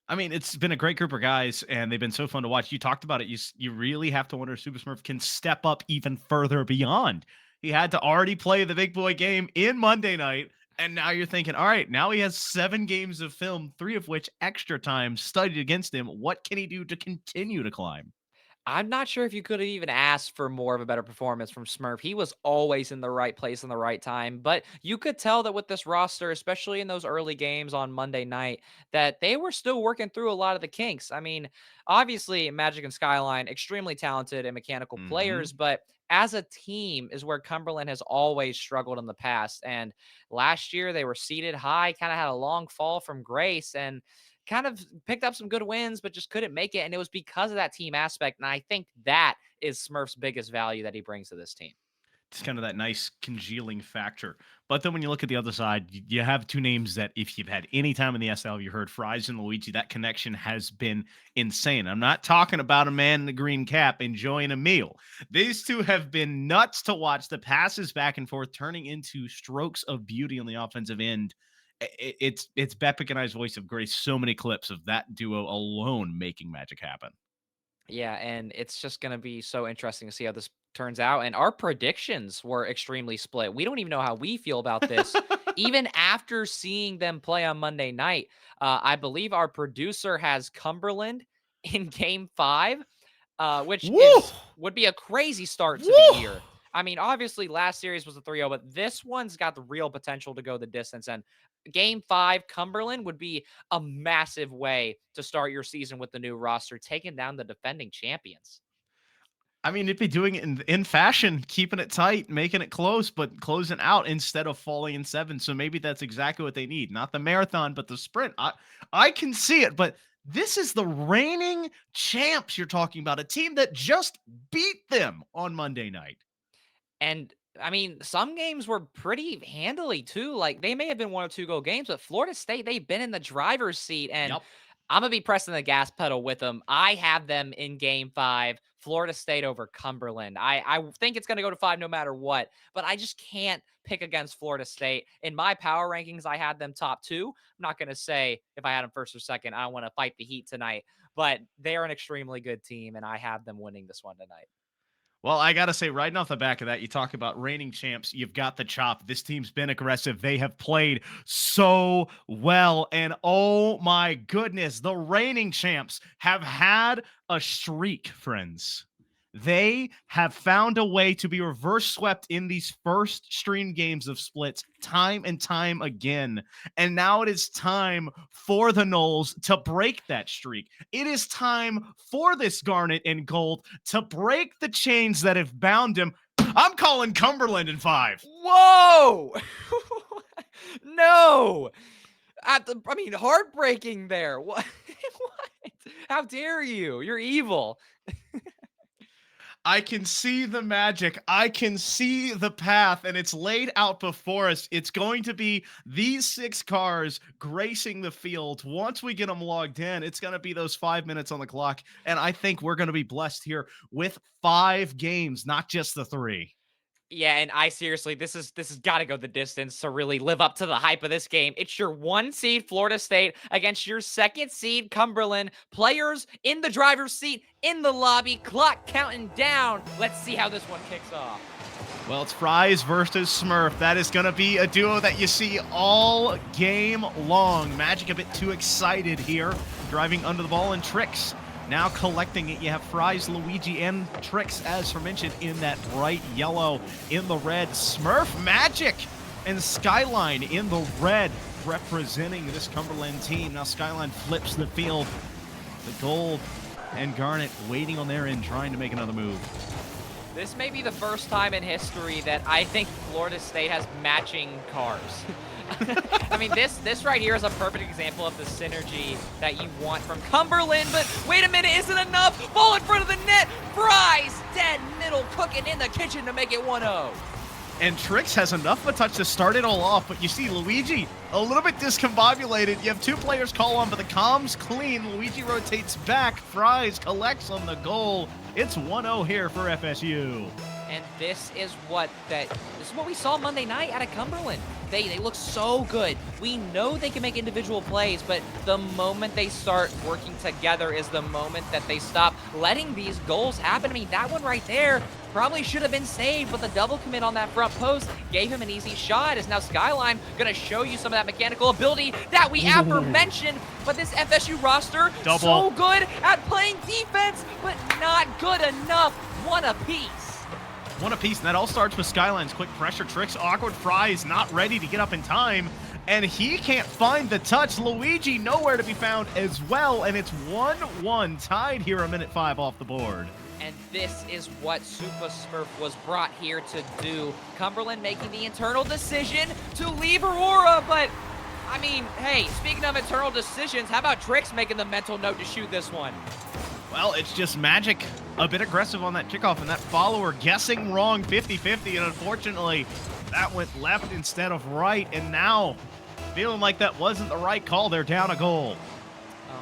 I mean, it's been a great group of guys, and they've been so fun to watch. You talked about it. You really have to wonder if Super Smurf can step up even further beyond. He had to already play the big boy game in Monday night, and now you're thinking, all right, now he has 7 games of film, 3 of which extra time studied against him. What can he do to continue to climb? I'm not sure if you could have even asked for more of a better performance from Smurf. He was always in the right place in the right time, but you could tell that with this roster, especially in those early games on Monday night, that they were still working through a lot of the kinks. I mean, obviously, Magic and Skyline, extremely talented and mechanical players, Hmm. but as a team is where Cumberland has always struggled in the past. And last year they were seated high, kind of had a long fall from grace, and kind of picked up some good wins, but just couldn't make it. And it was because of that team aspect. And I think that is Smurf's biggest value that he brings to this team. It's kind of that nice congealing factor. But then when you look at the other side, you have two names that if you've had any time in the SL, you heard Fries and Luigi, that connection has been insane. I'm not talking about a man in the green cap enjoying a meal. These two have been nuts to watch. The passes back and forth turning into strokes of beauty on the offensive end. It's Bepic and I's voice of grace. So many clips of that duo alone making magic happen. Yeah, and it's just going to be so interesting to see how this turns out. And our predictions were extremely split. We don't even know how we feel about this. Even after seeing them play on Monday night, I believe our producer has Cumberland in game 5, which Woo! is would be a crazy start to the Woo! year. I mean, obviously last series was a 3-0, but this one's got the real potential to go the distance. And game 5, Cumberland would be a massive way to start your season with the new roster, taking down the defending champions. I mean, it'd be doing it in fashion, keeping it tight, making it close, but closing out instead of falling in 7. So maybe that's exactly what they need. Not the marathon, but the sprint. I can see it, but this is the reigning champs you're talking about, a team that just beat them on Monday night. And I mean, some games were pretty handily too. Like they may have been 1 or 2 goal games, but Florida State, they've been in the driver's seat. And Yep. I'm gonna be pressing the gas pedal with them. I have them in game 5, Florida State over Cumberland. I think it's gonna go to 5 no matter what, but I just can't pick against Florida State. In my power rankings, I had them top 2. I'm not gonna say if I had them first or second. I don't want to fight the heat tonight, but they're an extremely good team, and I have them winning this one tonight. Well, I got to say, right off the back of that, you talk about reigning champs. You've got the chop. This team's been aggressive. They have played so well. And oh my goodness, the reigning champs have had a streak, friends. They have found a way to be reverse swept in these first stream games of splits time and time again. And now it is time for the Knowles to break that streak. It is time for this Garnet and Gold to break the chains that have bound him. I'm calling Cumberland in 5. Whoa! No! I mean, heartbreaking there. What? What? How dare you? You're evil. I can see the magic. I can see the path, and it's laid out before us. It's going to be these 6 cars gracing the field. Once we get them logged in, it's going to be those 5 minutes on the clock. And I think we're going to be blessed here with 5 games, not just the 3. Yeah, and I seriously, this has got to go the distance to really live up to the hype of this game. It's your 1 seed Florida State against your 2nd seed Cumberland. Players in the driver's seat, in the lobby, clock counting down. Let's see how this one kicks off. Well, it's Fries versus Smurf. That is going to be a duo that you see all game long. Magic a bit too excited here, driving under the ball, and Tricks now collecting it. You have Fries, Luigi, and Tricks, as mentioned, in that bright yellow. In the red, Smurf, Magic, and Skyline in the red, representing this Cumberland team. Now Skyline flips the field. The Gold and Garnet waiting on their end, trying to make another move. This may be the first time in history that I think Florida State has matching cars. I mean, this right here is a perfect example of the synergy that you want from Cumberland, but wait a minute, isn't enough? Ball in front of the net, Fries, dead middle, cooking in the kitchen to make it 1-0. And Trix has enough of a touch to start it all off, but you see Luigi a little bit discombobulated. You have 2 players call on, but the comm's clean. Luigi rotates back. Fries collects on the goal. It's 1-0 here for FSU. And this is what we saw Monday night out of Cumberland. They look so good. We know they can make individual plays, but the moment they start working together is the moment that they stop letting these goals happen. I mean, that one right there probably should have been saved, but the double commit on that front post gave him an easy shot. Is now Skyline going to show you some of that mechanical ability that we aforementioned. But this FSU roster, so good at playing defense, but not good enough. One apiece. One apiece, and that all starts with Skyline's quick pressure. Tricks, awkward. Fries not ready to get up in time, and he can't find the touch. Luigi nowhere to be found as well, and it's 1-1 tied here, a minute 5 off the board. And this is what Super Smurf was brought here to do. Cumberland making the internal decision to leave Aurora, but I mean, hey, speaking of internal decisions, how about Tricks making the mental note to shoot this one? Well, it's just Magic a bit aggressive on that kickoff, and that follower guessing wrong 50-50, and unfortunately, that went left instead of right, and now feeling like that wasn't the right call. They're down a goal.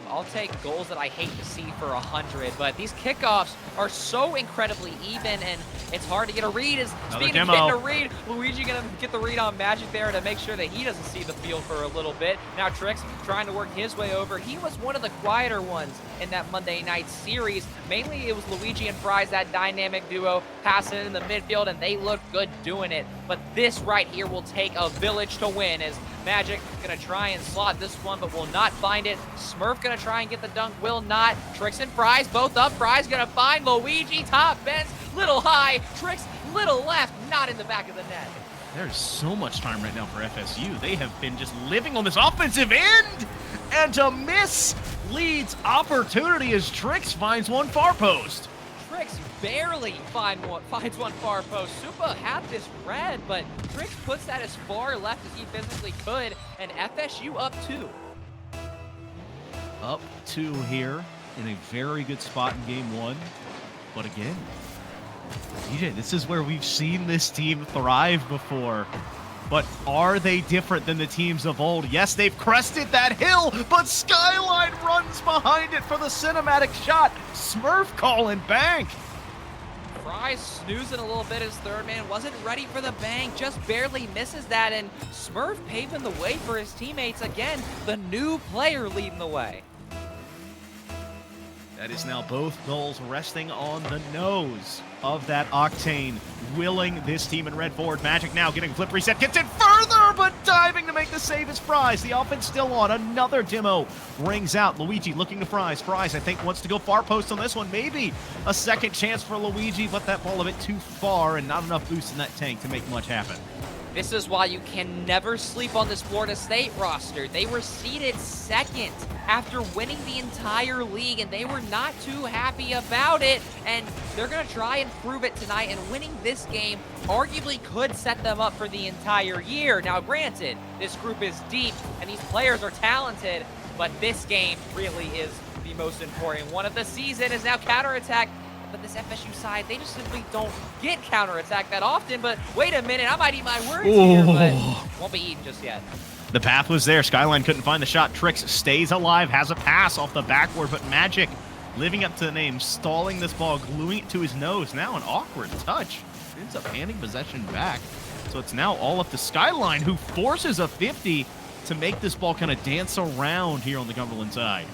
I'll take goals that I hate to see for 100, but these kickoffs are so incredibly even, and it's hard to get a read. Speaking of getting a read, Luigi gonna get the read on Magic there to make sure that he doesn't see the field for a little bit. Now Trix trying to work his way over. He was one of the quieter ones in that Monday night series. Mainly it was Luigi and Fries, that dynamic duo, passing it in the midfield, and they looked good doing it. But this right here will take a village to win, as Magic gonna try and slot this one, but will not find it. Smurf gonna try and get the dunk, will not. Trix and Fries both up. Fries gonna find Luigi, top bends, little high. Trix, little left, not in the back of the net. There's so much time right now for FSU. They have been just living on this offensive end, and to miss leads opportunity as Trix finds one far post. Trix barely finds one far post. Supa had this red, but Trix puts that as far left as he physically could, and FSU up 2. Up 2 here in a very good spot in game 1. But again, DJ, this is where we've seen this team thrive before. But are they different than the teams of old? Yes, they've crested that hill, but Skyline runs behind it for the cinematic shot. Smurf calling bank. Fries snoozing a little bit. His third man wasn't ready for the bank, just barely misses that, and Smurf paving the way for his teammates. Again, the new player leading the way. That is now both goals resting on the nose of that Octane, willing this team in red forward. Magic now getting flip reset, gets it further, but diving to make the save is Fries. The offense still on. Another demo rings out. Luigi looking to Fries. Fries, I think, wants to go far post on this one. Maybe a second chance for Luigi, but that ball a bit too far and not enough boost in that tank to make much happen. This is why you can never sleep on this Florida State roster. They were seeded second after winning the entire league, and they were not too happy about it. And they're going to try and prove it tonight, and winning this game arguably could set them up for the entire year. Now, granted, this group is deep, and these players are talented, but this game really is the most important one of the season. Is now counterattack. But this FSU side, they just simply don't get counterattack that often. But wait a minute, I might eat my words here, but won't be eaten just yet. The path was there. Skyline couldn't find the shot. Trix stays alive, has a pass off the backboard, but Magic, living up to the name, stalling this ball, gluing it to his nose. Now an awkward touch. Ends up handing possession back. So it's now all up to Skyline, who forces a 50 to make this ball kind of dance around here on the Cumberland side.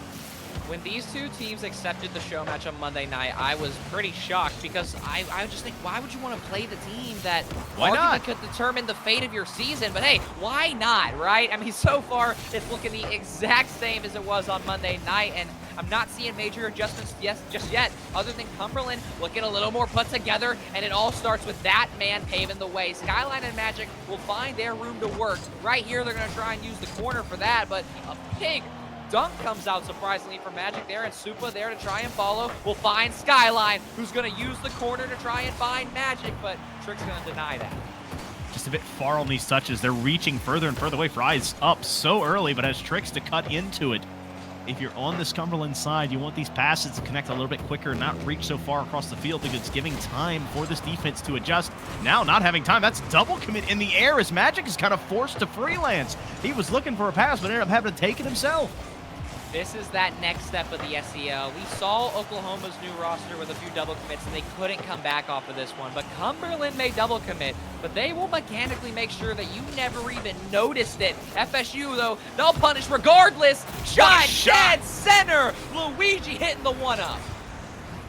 When these two teams accepted the show match on Monday night, I was pretty shocked because I just think, why would you want to play the team that arguably could determine the fate of your season? But hey, why not, right? I mean, so far, it's looking the exact same as it was on Monday night, and I'm not seeing major adjustments just yet, other than Cumberland looking a little more put together, and it all starts with that man paving the way. Skyline and Magic will find their room to work. Right here, they're going to try and use the corner for that, but a big dunk comes out surprisingly for Magic there, and Supa there to try and follow. Will find Skyline, who's going to use the corner to try and find Magic, but Trick's going to deny that. Just a bit far on these touches. They're reaching further and further away. Fries up so early, but has Tricks to cut into it. If you're on this Cumberland side, you want these passes to connect a little bit quicker and not reach so far across the field because it's giving time for this defense to adjust. Now not having time, that's double commit in the air as Magic is kind of forced to freelance. He was looking for a pass, but ended up having to take it himself. This is that next step of the SEL. We saw Oklahoma's new roster with a few double commits, and they couldn't come back off of this one. But Cumberland may double commit, but they will mechanically make sure that you never even noticed it. FSU, though, they'll punish regardless. Shot dead center. Luigi hitting the one-up.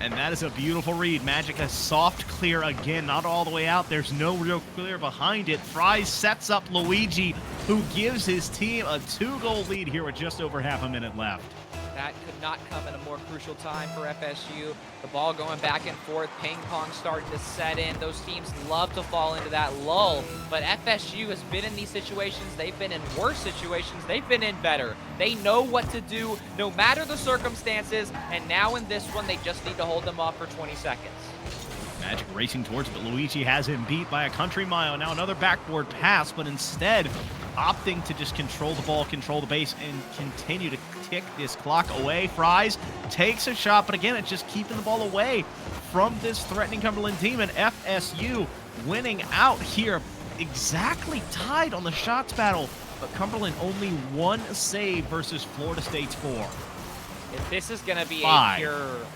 And that is a beautiful read. Magic has soft clear again, not all the way out. There's no real clear behind it. Fries sets up Luigi, who gives his team a 2-goal lead here with just over half a minute left. That could not come at a more crucial time for FSU. The ball going back and forth, ping pong starting to set in. Those teams love to fall into that lull, but FSU has been in these situations. They've been in worse situations. They've been in better. They know what to do no matter the circumstances, and now in this one, they just need to hold them off for 20 seconds. Magic racing towards it, but Luigi has him beat by a country mile. Now another backboard pass, but instead opting to just control the ball, control the base, and continue to tick this clock away. Fries takes a shot, but again, it's just keeping the ball away from this threatening Cumberland team, and FSU winning out here, exactly tied on the shots battle, but Cumberland only one save versus Florida State's 4. This is going to be 5. a pure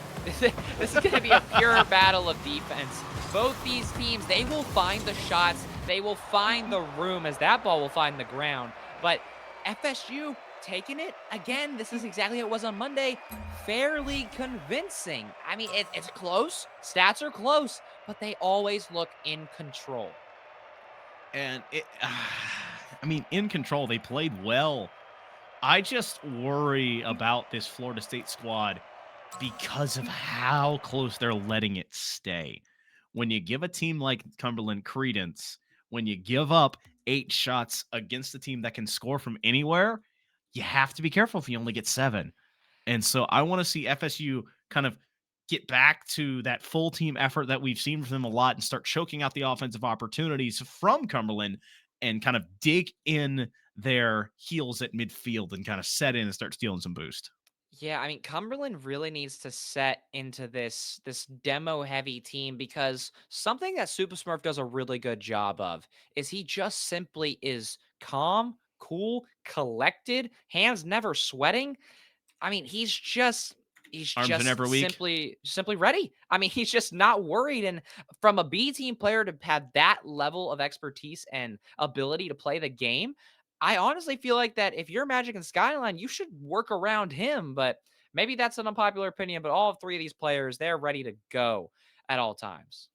this is going to be a pure battle of defense. Both these teams, they will find the shots, they will find the room as that ball will find the ground. But FSU taking it again. This is exactly how it was on Monday. Fairly convincing. I mean, it's close. Stats are close, but they always look in control. And I mean, in control, they played well. I just worry about this Florida State squad because of how close they're letting it stay. When you give a team like Cumberland credence, when you give up 8 shots against a team that can score from anywhere, you have to be careful if you only get 7. And so I want to see FSU kind of get back to that full team effort that we've seen from them a lot and start choking out the offensive opportunities from Cumberland and kind of dig in their heels at midfield and kind of set in and start stealing some boost. Yeah, I mean, Cumberland really needs to set into this demo heavy team, because something that Super Smurf does a really good job of is he just simply is calm, cool, collected, hands never sweating. I mean, he's Arms are just never weak. simply ready. I mean, he's just not worried. And from a B team player to have that level of expertise and ability to play the game, I honestly feel like that if you're Magic and Skyline, you should work around him. But maybe that's an unpopular opinion, but all 3 of these players, they're ready to go at all times.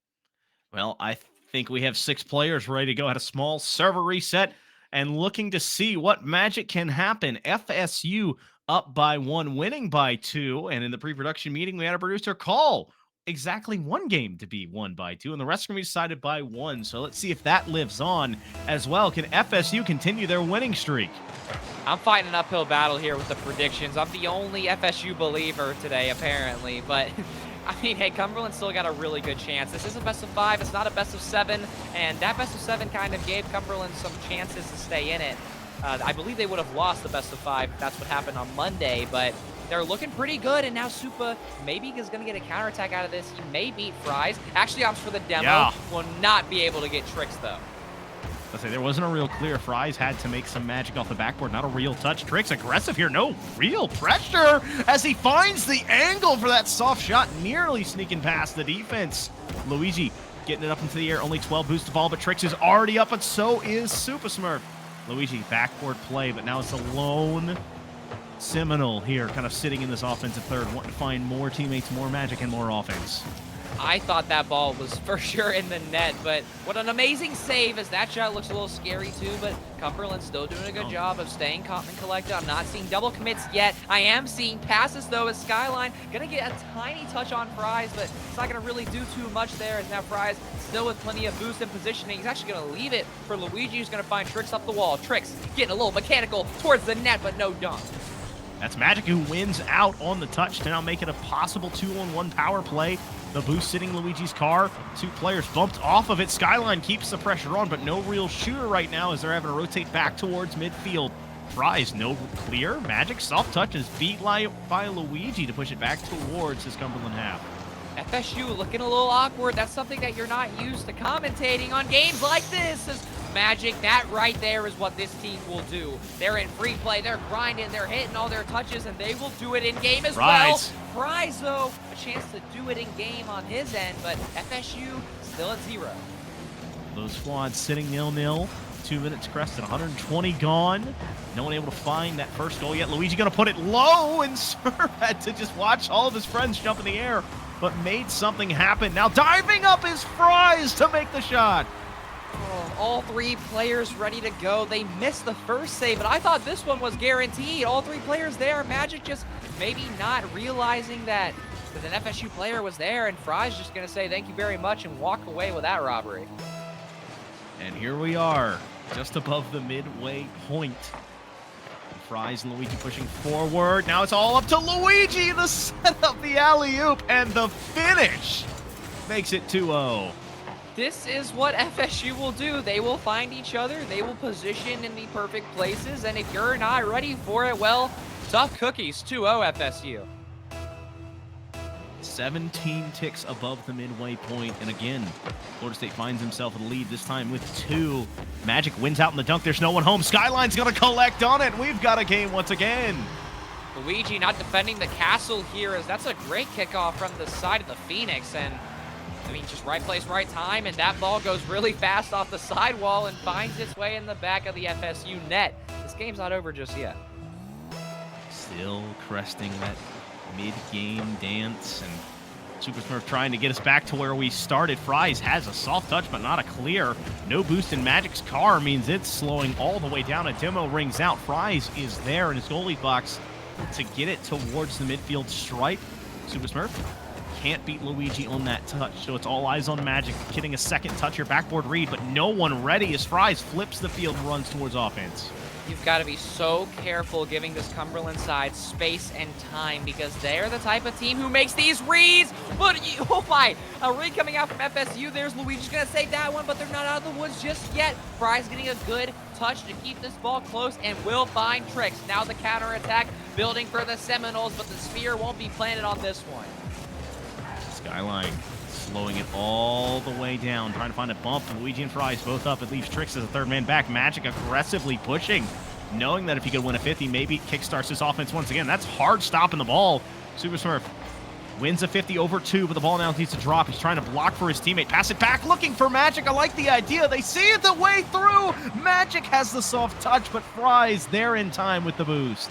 Well, I think we have 6 players ready to go at a small server reset and looking to see what magic can happen. FSU up by 1, winning by 2. And in the pre-production meeting, we had a producer call exactly 1 game to be won by 2, and the rest are going to be decided by 1. So let's see if that lives on as well. Can FSU continue their winning streak? I'm fighting an uphill battle here with the predictions. I'm the only FSU believer today, apparently. But, I mean, hey, Cumberland still got a really good chance. This is a best of 5. It's not a best of 7. And that best of 7 kind of gave Cumberland some chances to stay in it. I believe they would have lost the best of 5 if that's what happened on Monday. But they're looking pretty good. And now Supa maybe is going to get a counterattack out of this. He may beat Fries. Actually opts for the demo. Yeah. Will not be able to get tricks, though. Let's say there wasn't a real clear. Fries had to make some magic off the backboard. Not a real touch. Tricks aggressive here. No real pressure as he finds the angle for that soft shot, nearly sneaking past the defense. Luigi getting it up into the air. Only 12 boosts to fall, but Tricks is already up, and so is Super Smurf. Luigi backboard play, but now it's a lone Seminole here, kind of sitting in this offensive third, wanting to find more teammates, more magic, and more offense. I thought that ball was for sure in the net, but what an amazing save, as that shot looks a little scary too, but Cumberland's still doing a good job of staying calm and collected. I'm not seeing double commits yet. I am seeing passes though, as Skyline gonna get a tiny touch on Fries, but it's not gonna really do too much there, as now Fries still with plenty of boost and positioning. He's actually gonna leave it for Luigi, who's gonna find Tricks up the wall. Tricks getting a little mechanical towards the net, but no dunk. That's Magic, who wins out on the touch to now make it a possible 2-on-1 power play. The boost sitting Luigi's car. 2 players bumped off of it. Skyline keeps the pressure on, but no real shooter right now as they're having to rotate back towards midfield. Fries, no clear. Magic soft touch is beat by Luigi to push it back towards his Cumberland half. FSU looking a little awkward. That's something that you're not used to commentating on games like this. As Magic, that right there is what this team will do. They're in free play, they're grinding, they're hitting all their touches, and they will do it in game as well. Fries, though, a chance to do it in game on his end, but FSU still at 0. Those squads sitting 0-0. 2 minutes crested, 120 gone. No one able to find that first goal yet. Luigi gonna put it low, and Smurf had to just watch all of his friends jump in the air, but made something happen. Now diving up is Fries to make the shot. Oh, all 3 players ready to go. They missed the first save, but I thought this one was guaranteed. All 3 players there. Magic just maybe not realizing that an FSU player was there, and Fry's just going to say thank you very much and walk away with that robbery. And here we are, just above the midway point. Fries and Luigi pushing forward. Now it's all up to Luigi to set up the alley-oop, and the finish makes it 2-0. This is what FSU will do. They will find each other. They will position in the perfect places. And if you're not ready for it, well, Tough cookies, 2-0 FSU. 17 ticks above the midway point. And again, Florida State finds himself in the lead, this time with 2. Magic wins out in the dunk. There's no one home. Skyline's going to collect on it. We've got a game once again. Luigi not defending the castle here, as that's a great kickoff from the side of the Phoenix. And I mean, just right place, right time, and that ball goes really fast off the sidewall and finds its way in the back of the FSU net. This game's not over just yet. Still cresting that mid-game dance, and Super Smurf trying to get us back to where we started. Fries has a soft touch, but not a clear. No boost in Magic's car means it's slowing all the way down. A demo rings out. Fries is there in his goalie box to get it towards the midfield stripe. Super Smurf can't beat Luigi on that touch, so it's all eyes on Magic getting a second touch here. Backboard read, but no one ready as Fries flips the field and runs towards offense. You've got to be so careful giving this Cumberland side space and time, because they're the type of team who makes these reads. But, oh my, a read coming out from FSU. There's Luigi's going to save that one, but they're not out of the woods just yet. Fry's getting a good touch to keep this ball close and will find Tricks. Now the counterattack building for the Seminoles, but the sphere won't be planted on this one. Skyline slowing it all the way down, trying to find a bump. Luigi and Fries both up. It leaves Tricks as a third man back. Magic aggressively pushing, knowing that if he could win a 50, maybe kickstarts his offense once again. That's hard stopping the ball. Super Smurf wins a 50 over 2, but the ball now needs to drop. He's trying to block for his teammate. Pass it back, looking for Magic. I like the idea. They see it the way through. Magic has the soft touch, but Fries there in time with the boost.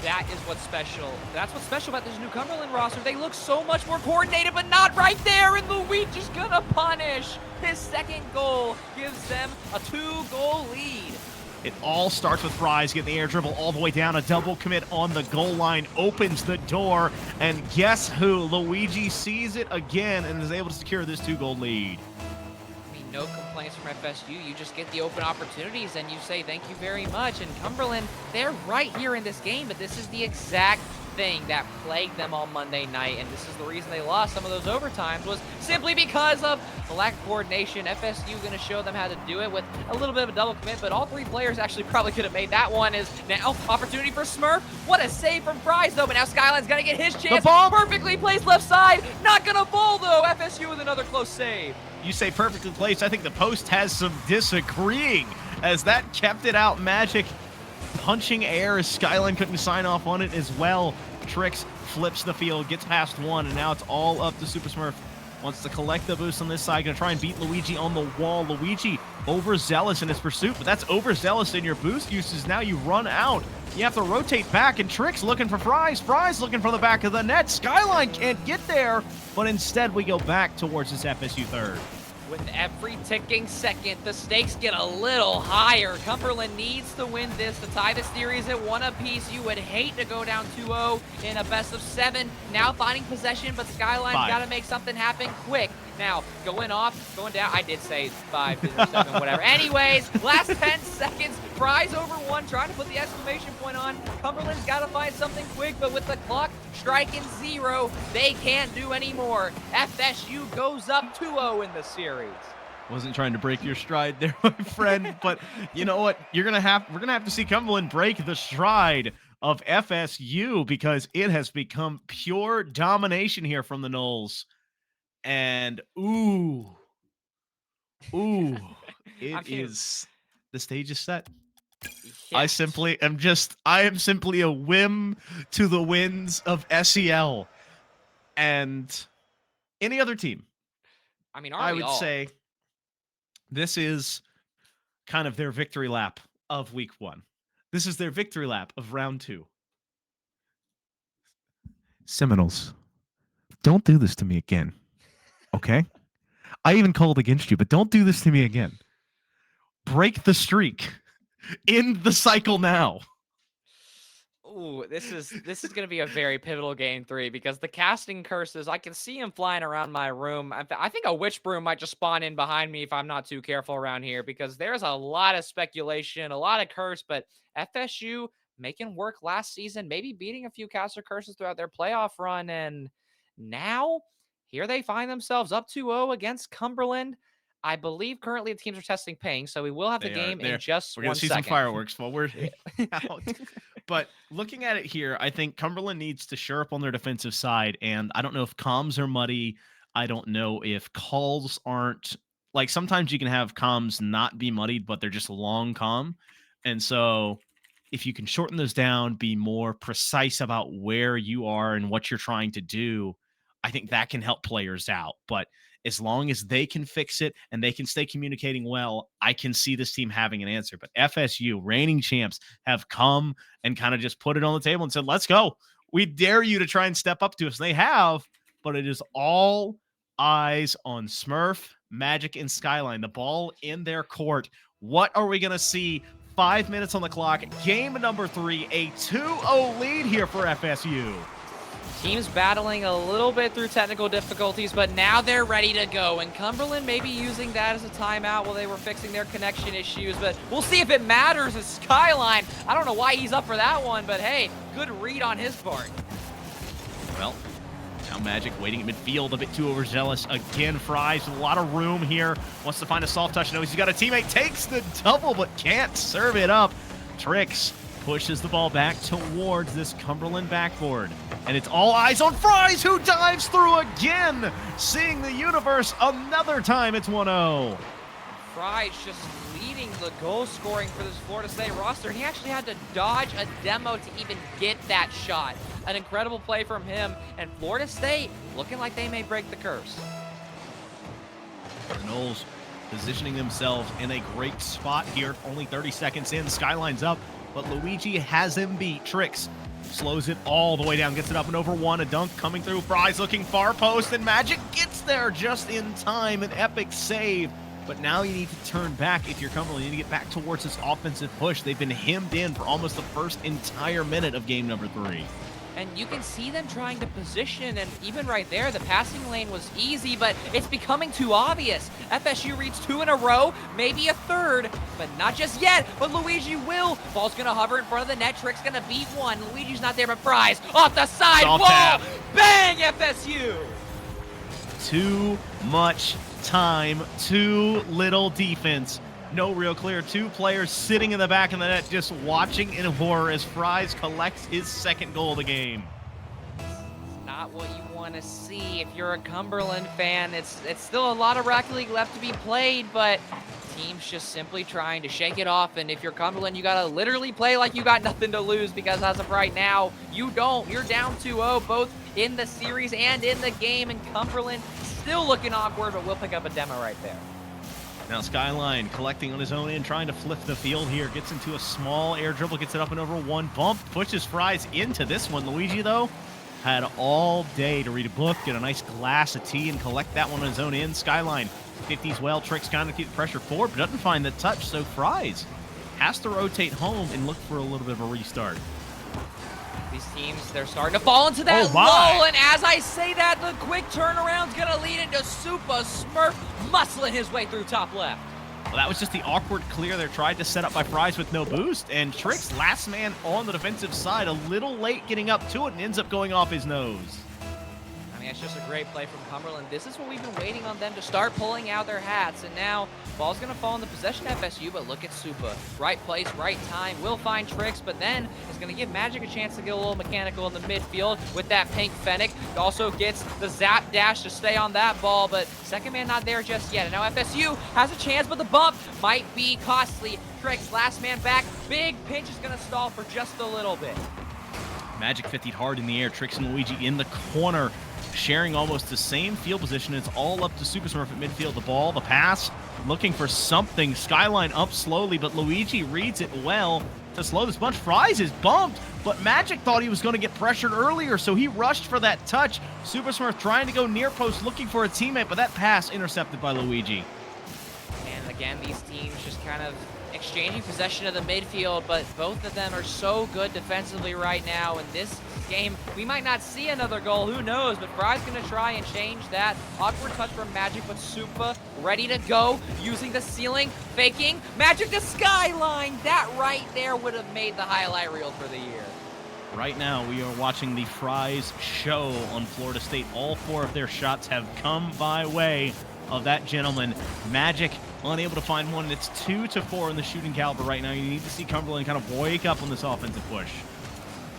That is what's special. That's what's special about this new Cumberland roster. They look so much more coordinated, but not right there, and Luigi's gonna punish. His second goal gives them a 2-goal lead. It all starts with Fries getting the air dribble all the way down. A double commit on the goal line opens the door, and guess who? Luigi sees it again and is able to secure this 2-goal lead. No complaints from FSU. You just get the open opportunities and you say thank you very much. And Cumberland, they're right here in this game, but this is the exact thing that plagued them on Monday night, and this is the reason they lost some of those overtimes, was simply because of the lack of coordination. FSU going to show them how to do it with a little bit of a double commit, but all 3 players actually probably could have made that one. Is now opportunity for Smurf. What a save from Fries, though, but now Skyline's going to get his chance. The ball Perfectly placed left side. Not going to bowl, though. FSU with another close save. You say perfectly placed. I think the post has some disagreeing, as that kept it out. Magic punching air as Skyline couldn't sign off on it as well. Tricks flips the field, gets past one, and now it's all up to Super Smurf. Wants to collect the boost on this side, gonna try and beat Luigi on the wall. Luigi overzealous in his pursuit, but that's overzealous in your boost uses. Now you run out. You have to rotate back, and Tricks looking for Fries. Fries looking for the back of the net. Skyline can't get there, but instead we go back towards this FSU third. With every ticking second, the stakes get a little higher. Cumberland needs to win this to tie the series at 1 apiece. You would hate to go down 2-0 in a best of 7. Now finding possession, but Skyline's got to make something happen quick. Now, going off, going down. I did say 5 to 7, whatever. Anyways, last 10 seconds. Fries over 1, trying to put the exclamation point on. Cumberland's got to find something quick, but with the clock striking 0, they can't do any more. FSU goes up 2-0 in the series. Wasn't trying to break your stride there, my friend, but you know what? We're gonna have to see Cumberland break the stride of FSU, because it has become pure domination here from the Noles. And ooh, it is, the stage is set. Yeah. I am simply a whim to the winds of SEL and any other team. I mean, I would say this is kind of their victory lap of week 1. This is their victory lap of round 2. Seminoles, don't do this to me again. Okay? I even called against you, but don't do this to me again. Break the streak. End the cycle now. Ooh, this is going to be a very pivotal game 3, because the casting curses, I can see them flying around my room. I think a witch broom might just spawn in behind me if I'm not too careful around here, because there's a lot of speculation, a lot of curse, but FSU making work last season, maybe beating a few caster curses throughout their playoff run, and now here they find themselves up 2-0 against Cumberland. I believe currently the teams are testing ping, so we will have the game in just 1 second. We're going to see some fireworks while we're out. But looking at it here, I think Cumberland needs to shore up on their defensive side. And I don't know if comms are muddy. I don't know if calls aren't like sometimes you can have comms not be muddied, but they're just long comm. And so if you can shorten those down, be more precise about where you are and what you're trying to do, I think that can help players out. But as long as they can fix it and they can stay communicating well, I can see this team having an answer. But FSU, reigning champs, have come and kind of just put it on the table and said, let's go. We dare you to try and step up to us. They have, but it is all eyes on Smurf, Magic, and Skyline. The ball in their court. What are we going to see? 5 minutes on the clock. Game number 3, a 2-0 lead here for FSU. Teams battling a little bit through technical difficulties, but now they're ready to go. And Cumberland may be using that as a timeout while they were fixing their connection issues, but we'll see if it matters as Skyline. I don't know why he's up for that one, but hey, good read on his part. Well, now Magic waiting at midfield, a bit too overzealous. Again, Fries with a lot of room here. Wants to find a soft touch. Knows he's got a teammate. Takes the double, but can't serve it up. Tricks pushes the ball back towards this Cumberland backboard. And it's all eyes on Fries, who dives through again. Seeing the universe another time. It's 1-0. Fry's just leading the goal scoring for this Florida State roster. He actually had to dodge a demo to even get that shot. An incredible play from him, and Florida State looking like they may break the curse. The Knowles positioning themselves in a great spot here. Only 30 seconds in. Skyline's up, but Luigi has him beat. Tricks slows it all the way down, gets it up and over one. A dunk coming through. Fries looking far post, and Magic gets there just in time. An epic save. But now you need to turn back if you're Cumberland. You need to get back towards this offensive push. They've been hemmed in for almost the first entire minute of game number 3. And you can see them trying to position, and even right there, the passing lane was easy, but it's becoming too obvious. FSU reads 2 in a row, maybe a third, but not just yet, but Luigi will. Ball's gonna hover in front of the net, Trick's gonna beat one. Luigi's not there, but Fries off the side, wall, bang, FSU! Too much time, too little defense. No real clear. 2 players sitting in the back of the net just watching in horror as Fries collects his second goal of the game. Not what you want to see if you're a Cumberland fan. It's still a lot of Rocket League left to be played, but teams just simply trying to shake it off. And if you're Cumberland, you got to literally play like you got nothing to lose, because as of right now, you don't. You're down 2-0 both in the series and in the game, and Cumberland still looking awkward, but we'll pick up a demo right there. Now Skyline collecting on his own end, trying to flip the field here. Gets into a small air dribble, gets it up and over one bump, pushes Fries into this one. Luigi, though, had all day to read a book, get a nice glass of tea, and collect that one on his own end. Skyline 50s well, Tricks kind of keep the pressure forward, but doesn't find the touch, so Fries has to rotate home and look for a little bit of a restart. These teams, they're starting to fall into that lull, and as I say that, the quick turnaround's gonna lead into Super Smurf muscling his way through top left. Well, that was just the awkward clear there, tried to set up by Fries with no boost, and Tricks, last man on the defensive side, a little late getting up to it and ends up going off his nose. I mean, it's just a great play from Cumberland. This is what we've been waiting on them to start pulling out their hats, and now ball's gonna fall in the possession of FSU, but look at Supa. Right place, right time, will find Tricks, but then is gonna give Magic a chance to get a little mechanical in the midfield with that pink Fennec. Also gets the zap dash to stay on that ball, but second man not there just yet. And now FSU has a chance, but the bump might be costly. Tricks, last man back, big pinch is gonna stall for just a little bit. Magic 50'd hard in the air, Tricks and Luigi in the corner, sharing almost the same field position. It's all up to Super Smurf at midfield. The ball, the pass, looking for something. Skyline up slowly, but Luigi reads it well to slow this bunch. Fries is bumped, but Magic thought he was going to get pressured earlier, so he rushed for that touch. Super Smurf trying to go near post, looking for a teammate, but that pass intercepted by Luigi. And again, these teams just kind of exchanging possession of the midfield, but both of them are so good defensively right now. In this game, we might not see another goal, who knows, but Fry's gonna try and change that. Awkward touch from Magic, but Supa ready to go, using the ceiling, faking, Magic to Skyline. That right there would have made the highlight reel for the year. Right now, we are watching the Fries show on Florida State. All 4 of their shots have come by way of that gentleman. Magic unable to find one. It's 2-4 in the shooting caliber right now. You need to see Cumberland kind of wake up on this offensive push.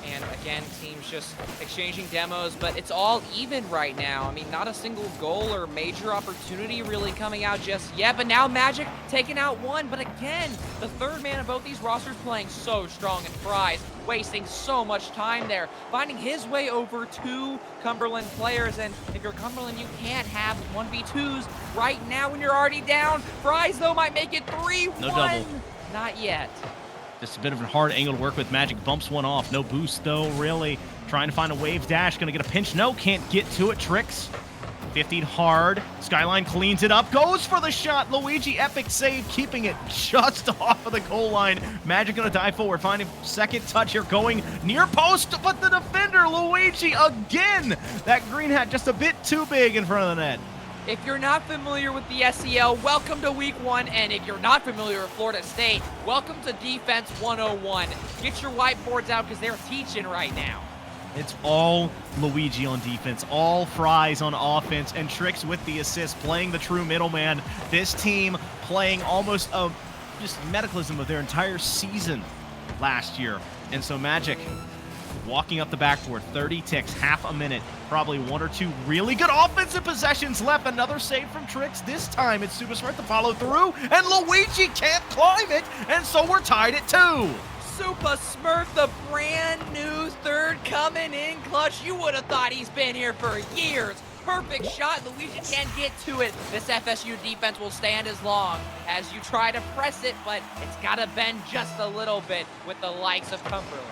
And again, teams just exchanging demos, but it's all even right now. I mean, not a single goal or major opportunity really coming out just yet, but now Magic taking out one. But again, the third man of both these rosters playing so strong, and Fry's wasting so much time there, finding his way over two Cumberland players. And if you're Cumberland, you can't have 1v2s right now when you're already down. Fry's, though, might make it 3-1. No double. Not yet. Just a bit of a hard angle to work with. Magic bumps one off. No boost, though, really. Trying to find a wave dash. Going to get a pinch. No, can't get to it. Tricks. 50'd hard. Skyline cleans it up. Goes for the shot. Luigi, epic save, keeping it just off of the goal line. Magic going to dive forward. Finding second touch here. Going near post, but the defender, Luigi, again. That green hat just a bit too big in front of the net. If you're not familiar with the SEL, welcome to week 1. And if you're not familiar with Florida State, welcome to Defense 101. Get your whiteboards out because they're teaching right now. It's all Luigi on defense, all Fries on offense, and Tricks with the assist, playing the true middleman. This team playing almost a just medicalism of their entire season last year. And so Magic walking up the backboard, 30 ticks, half a minute, probably one or two really good offensive possessions left. Another save from Tricks. This time it's super smart to follow through, and Luigi can't climb it, and so we're tied at 2. Super Smurf, the brand new third coming in clutch. You would have thought he's been here for years. Perfect shot. Luigi can't get to it. This FSU defense will stand as long as you try to press it, but it's got to bend just a little bit with the likes of Cumberland.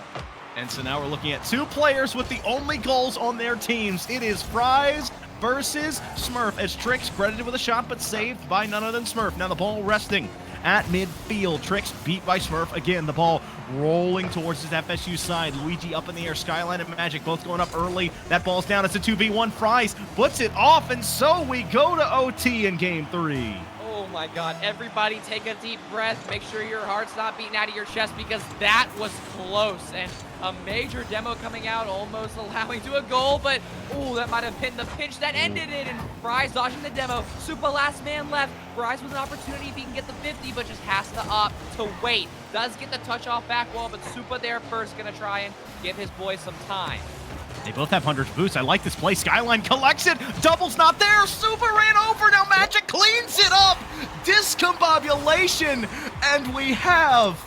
And so now we're looking at two players with the only goals on their teams. It is Fries versus Smurf, as Tricks credited with a shot, but saved by none other than Smurf. Now the ball resting at midfield. Tricks beat by Smurf. Again, the ball rolling towards his FSU side. Luigi up in the air. Skyline and Magic both going up early. That ball's down. It's a 2v1. Fries puts it off, and so we go to OT in game 3. Oh my God, everybody take a deep breath. Make sure your heart's not beating out of your chest because that was close. And a major demo coming out, almost allowing to a goal, but oh, that might have been the pinch that ended it. And Fries dodging the demo. Super last man left. Fries with an opportunity if he can get the 50, but just has to opt to wait. Does get the touch off back wall, but Super there first, gonna try and give his boy some time. They both have 100 boosts. I like this play. Skyline collects it. Double's not there. Super ran over. Now Magic cleans it up. Discombobulation. And we have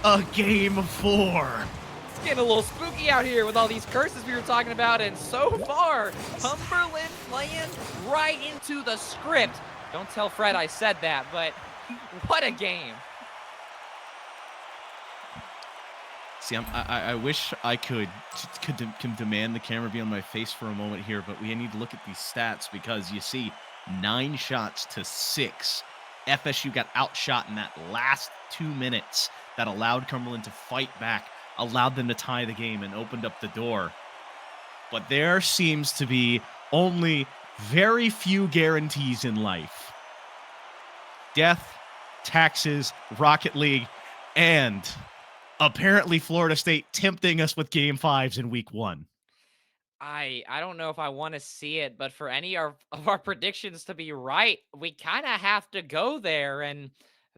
a game 4. It's getting a little spooky out here with all these curses we were talking about. And so far, Cumberland playing right into the script. Don't tell Fred I said that, but what a game. See, I wish I could demand the camera be on my face for a moment here, but we need to look at these stats because you see 9 shots to 6. FSU got outshot in that last 2 minutes that allowed Cumberland to fight back, allowed them to tie the game, and opened up the door. But there seems to be only very few guarantees in life. Death, taxes, Rocket League, and apparently Florida State tempting us with game 5s in week 1. I don't know if I want to see it, but for any of our predictions to be right, we kind of have to go there. And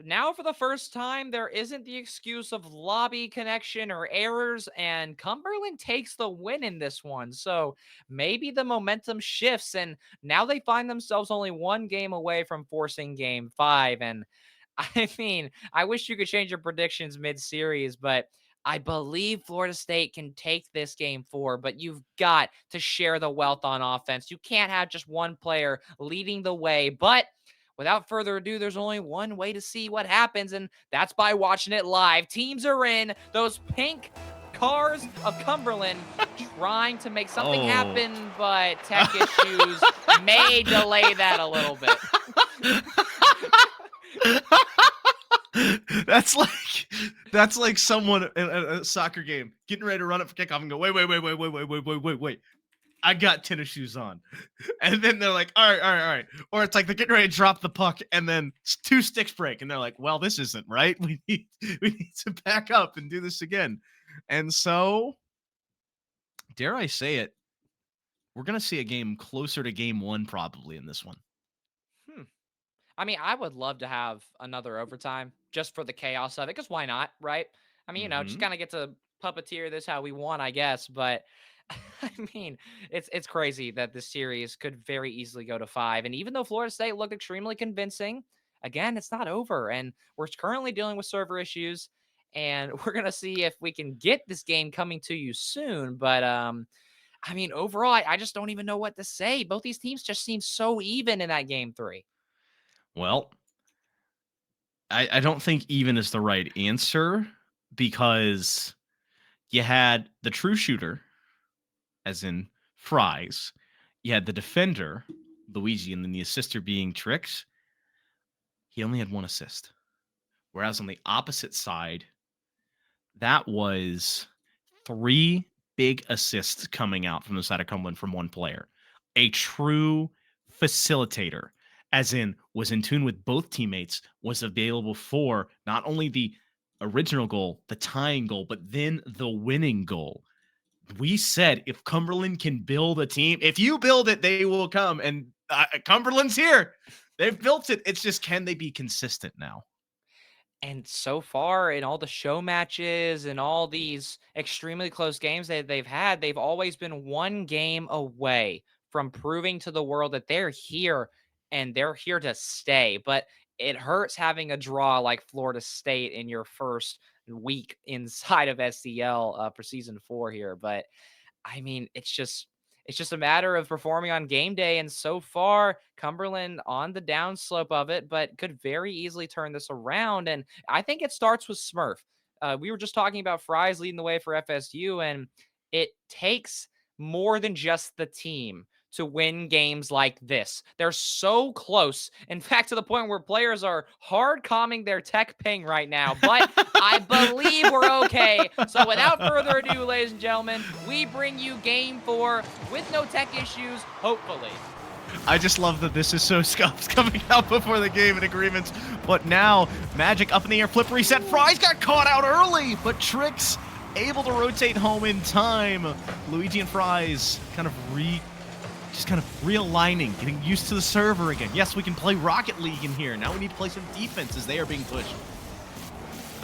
now for the first time, there isn't the excuse of lobby connection or errors, and Cumberland takes the win in this one. So maybe the momentum shifts, and now they find themselves only one game away from forcing game 5. And I mean, I wish you could change your predictions mid-series, but I believe Florida State can take this game 4, but you've got to share the wealth on offense. You can't have just one player leading the way. But without further ado, there's only one way to see what happens, and that's by watching it live. Teams are in. Those pink cars of Cumberland trying to make something happen, but tech issues may delay that a little bit. That's like someone in a soccer game getting ready to run up for kickoff and go, wait. I got tennis shoes on. And then they're like, all right. Or it's like they're getting ready to drop the puck and then 2 sticks break. And they're like, well, this isn't right. We need to back up and do this again. And so, dare I say it, we're going to see a game closer to game 1 probably in this one. I mean, I would love to have another overtime just for the chaos of it, because why not, right? I mean, just kind of get to puppeteer this how we want, I guess. But I mean, it's crazy that this series could very easily go to 5. And even though Florida State looked extremely convincing, again, it's not over. And we're currently dealing with server issues. And we're gonna see if we can get this game coming to you soon. But I mean, overall, I just don't even know what to say. Both these teams just seem so even in that game 3. Well, I don't think even is the right answer because you had the true shooter, as in Fries. You had the defender, Luigi, and then the assister being Tricks. He only had 1 assist. Whereas on the opposite side, that was 3 big assists coming out from the side of Cumberland from 1 player. A true facilitator, as in was in tune with both teammates, was available for not only the original goal, the tying goal, but then the winning goal. We said if Cumberland can build a team, if you build it, they will come. And Cumberland's here. They've built it. It's just, can they be consistent now? And so far in all the show matches and all these extremely close games that they've had, they've always been 1 game away from proving to the world that they're here and they're here to stay. But it hurts having a draw like Florida State in your first week inside of SCL for season 4 here. But I mean, it's just a matter of performing on game day. And so far, Cumberland on the downslope of it, but could very easily turn this around. And I think it starts with Smurf. We were just talking about Fries leading the way for FSU, and it takes more than just the team to win games like this. They're so close. In fact, to the point where players are hard calming their tech ping right now, but I believe we're okay. So without further ado, ladies and gentlemen, we bring you game 4 with no tech issues, hopefully. I just love that this is so scuffed coming out before the game in agreements. But now, Magic up in the air, flip reset. Fries got caught out early, but Tricks able to rotate home in time. Luigi and Fries kind of realigning, getting used to the server again. Yes, we can play Rocket League in here. Now we need to play some defense as they are being pushed.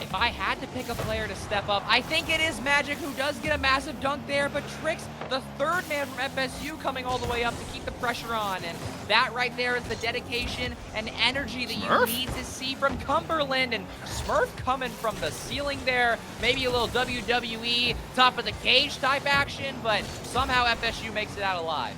If I had to pick a player to step up, I think it is Magic, who does get a massive dunk there, but Tricks, the 3rd man from FSU, coming all the way up to keep the pressure on. And that right there is the dedication and energy that Smurf? you need to see from Cumberland. And Smurf coming from the ceiling there, maybe a little WWE top of the cage type action, but somehow FSU makes it out alive.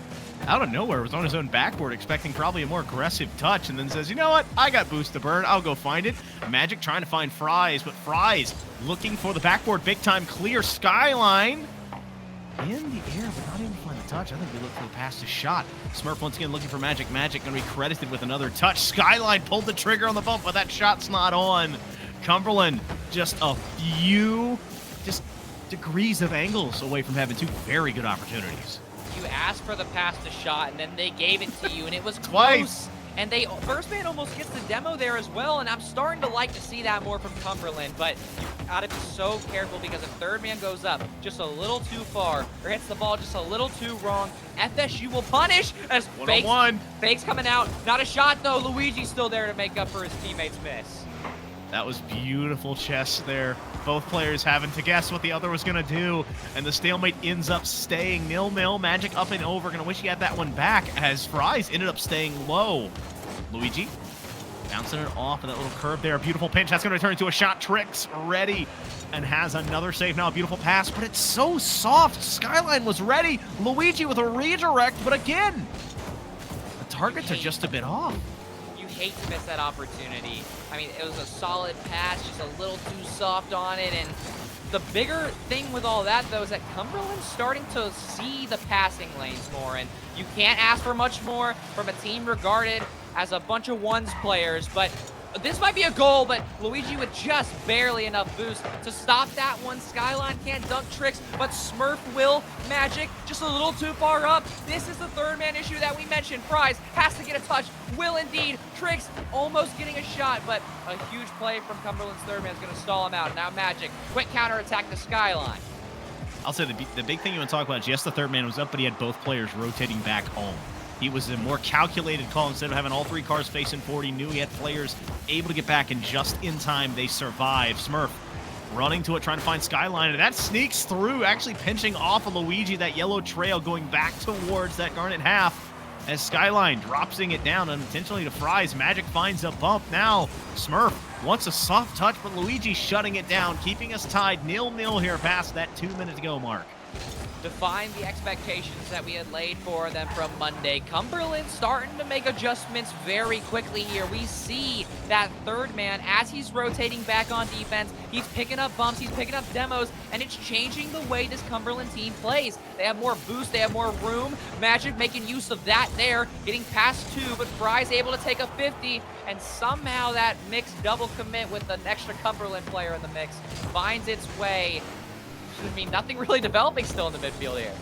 Out of nowhere, was on his own backboard, expecting probably a more aggressive touch, and then says, you know what, I got boost to burn, I'll go find it. Magic trying to find Fries, but Fries looking for the backboard, big time clear. Skyline in the air, but not able to find the touch. I think we look for the pass to shot. Smurf once again looking for Magic. Magic going to be credited with another touch. Skyline pulled the trigger on the bump, but that shot's not on. Cumberland just a few degrees of angles away from having 2 very good opportunities. You asked for the pass to shot, and then they gave it to you, and it was Twice. close. And they first man almost gets the demo there as well, and I'm starting to like to see that more from Cumberland, but you gotta be so careful because if 3rd man goes up just a little too far or hits the ball just a little too wrong, FSU will punish as fakes coming out. Not a shot though. Luigi's still there to make up for his teammate's miss. That was beautiful chess there. Both players having to guess what the other was going to do, and the stalemate ends up staying 0-0. Magic up and over. Going to wish he had that one back as Fries ended up staying low. Luigi bouncing it off of that little curve there. Beautiful pinch. That's going to turn into a shot. Tricks ready and has another save now. A beautiful pass, but it's so soft. Skyline was ready. Luigi with a redirect, but again, the targets are just a bit off. Hate to miss that opportunity. I mean, it was a solid pass, just a little too soft on it. And the bigger thing with all that, though, is that Cumberland's starting to see the passing lanes more. And you can't ask for much more from a team regarded as a bunch of ones players. But this might be a goal, but Luigi with just barely enough boost to stop that one. Skyline can't dunk Tricks, but Smurf will. Magic just a little too far up. This is the 3rd man issue that we mentioned. Fries has to get a touch. Will indeed. Tricks almost getting a shot, but a huge play from Cumberland's 3rd man is going to stall him out. Now Magic, quick counterattack to Skyline. I'll say the big thing you want to talk about is, yes, the 3rd man was up, but he had both players rotating back home. He was a more calculated call. Instead of having all 3 cars facing forward, he knew he had players able to get back, and just in time, they survive. Smurf running to it, trying to find Skyline, and that sneaks through, actually pinching off of Luigi, that yellow trail going back towards that Garnet half. As Skyline dropping it down unintentionally to Fries. Magic finds a bump. Now Smurf wants a soft touch, but Luigi shutting it down, keeping us tied 0-0 here past that 2-minute to go mark. Define the expectations that we had laid for them from Monday. Cumberland starting to make adjustments very quickly here. We see that third man, as he's rotating back on defense, he's picking up bumps, he's picking up demos, and it's changing the way this Cumberland team plays. They have more boost, they have more room. Magic making use of that there, getting past 2, but Fry's able to take a 50, and somehow that mixed double commit with an extra Cumberland player in the mix finds its way. I mean, nothing really developing still in the midfield here.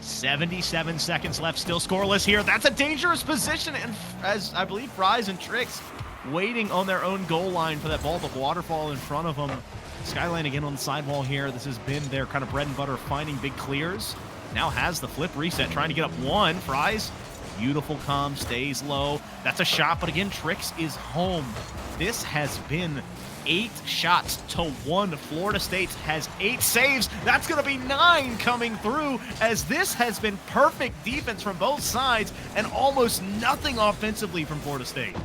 77 seconds left, still scoreless here. That's a dangerous position, and as I believe Fries and Tricks waiting on their own goal line for that ball to waterfall in front of them. Skyline again on the sidewall here. This has been their kind of bread and butter, finding big clears. Now has the flip reset, trying to get up one. Fries, beautiful calm, stays low. That's a shot, but again, Tricks is home. This has been 8 shots to 1. Florida State has 8 saves. That's going to be 9 coming through, as this has been perfect defense from both sides and almost nothing offensively from Florida State.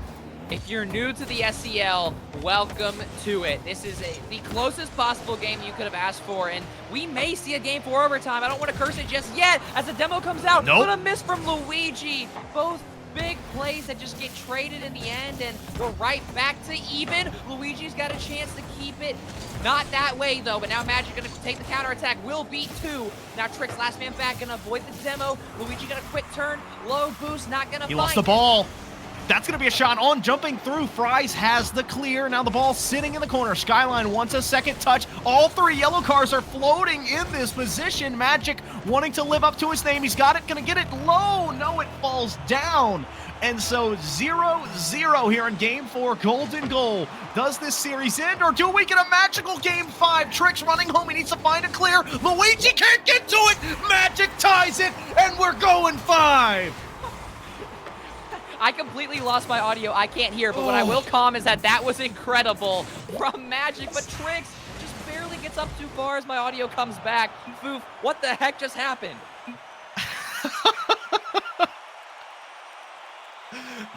If you're new to the SEL, welcome to it. This is the closest possible game you could have asked for, and we may see a game 4 overtime. I don't want to curse it just yet as the demo comes out. Nope. But a miss from Luigi. Both big plays that just get traded in the end, and we're right back to even. Luigi's got a chance to keep it. Not that way, though, but now Magic gonna take the counterattack. Will beat 2. Now Trick's last man back, gonna avoid the demo. Luigi got a quick turn, low boost, not gonna find He lost the ball. That's going to be a shot on, jumping through. Fries has the clear. Now the ball sitting in the corner. Skyline wants a second touch. All 3 yellow cars are floating in this position. Magic wanting to live up to his name. He's got it, going to get it low. No, it falls down. And so 0-0 here in Game 4, golden goal. Does this series end, or do we get a magical Game 5? Tricks running home, he needs to find a clear. Luigi can't get to it. Magic ties it, and we're going 5. I completely lost my audio. I can't hear, but what I will comment is that was incredible from Magic, but Tricks just barely gets up too far as my audio comes back. Foof, what the heck just happened?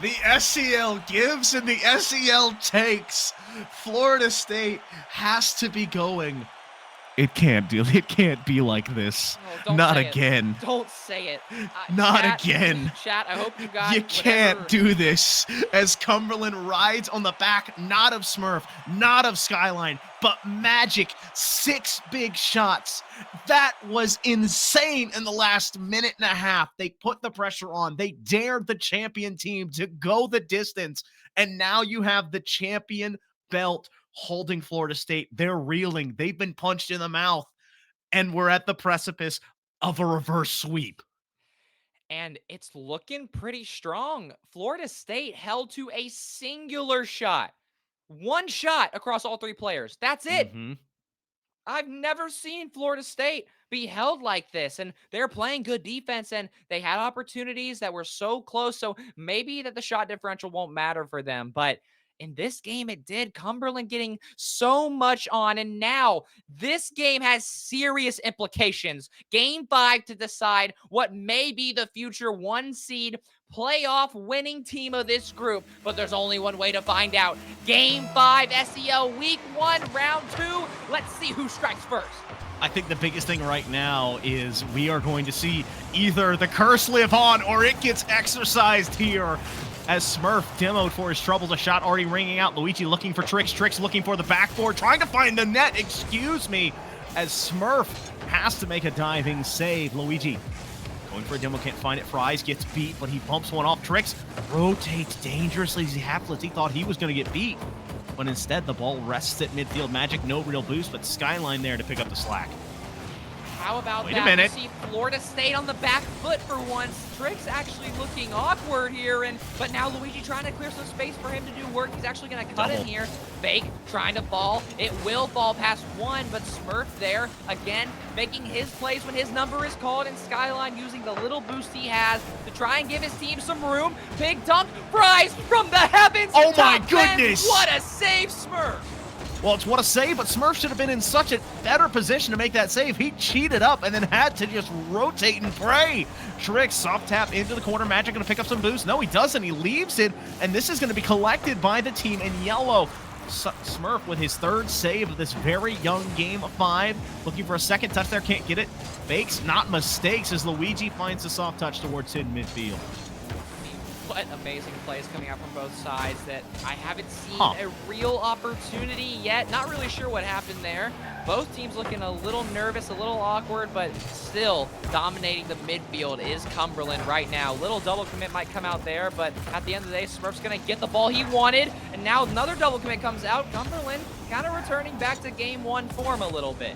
The SEL gives and the SEL takes. Florida State has to be going. It can't be like this. Oh, Not again. Don't say it. Not Chat, again. Chat, I hope you got You can't do this, as Cumberland rides on the back, not of Smurf, not of Skyline, but Magic. 6 big shots. That was insane in the last minute and a half. They put the pressure on. They dared the champion team to go the distance, and now you have the champion belt holding Florida State. They're reeling. They've been punched in the mouth, and we're at the precipice of a reverse sweep. And it's looking pretty strong. Florida State held to a singular shot. 1 shot across all 3 players. That's it. I've never seen Florida State be held like this, and they're playing good defense, and they had opportunities that were so close, so maybe that the shot differential won't matter for them, but in this game, it did. Cumberland getting so much on, and now this game has serious implications. Game 5 to decide what may be the future 1 seed playoff winning team of this group, but there's only one way to find out. Game 5 SEL Week 1, Round 2. Let's see who strikes first. I think the biggest thing right now is we are going to see either the curse live on or it gets exercised here. As Smurf demoed for his troubles, a shot already ringing out. Luigi looking for Tricks. Tricks looking for the backboard, trying to find the net. Excuse me. As Smurf has to make a diving save. Luigi going for a demo, can't find it. Fries gets beat, but he bumps one off. Tricks rotates dangerously as he hapless. He thought he was going to get beat, but instead the ball rests at midfield. Magic, no real boost, but Skyline there to pick up the slack. How about Wait that? a minute. We see Florida State on the back foot for once. Tricks actually looking awkward here, but now Luigi trying to clear some space for him to do work. He's actually going to cut in here. Fake, trying to fall. It will fall past 1, but Smurf there, again, making his plays when his number is called, and Skyline using the little boost he has to try and give his team some room. Big dunk, Fries from the heavens. Oh my Top goodness. 10. What a save, Smurf. Well, it's what a save, but Smurf should have been in such a better position to make that save. He cheated up and then had to just rotate and pray. Trix soft tap into the corner. Magic going to pick up some boost. No, he doesn't. He leaves it, and this is going to be collected by the team in yellow. Smurf with his third save of this very young game 5. Looking for a second touch there, can't get it. Fakes, not mistakes, as Luigi finds the soft touch towards hidden midfield. What amazing plays coming out from both sides that I haven't seen a real opportunity yet. Not really sure what happened there. Both teams looking a little nervous, a little awkward, but still dominating the midfield is Cumberland right now. Little double commit might come out there, but at the end of the day, Smurf's going to get the ball he wanted, and now another double commit comes out. Cumberland kind of returning back to game 1 form a little bit.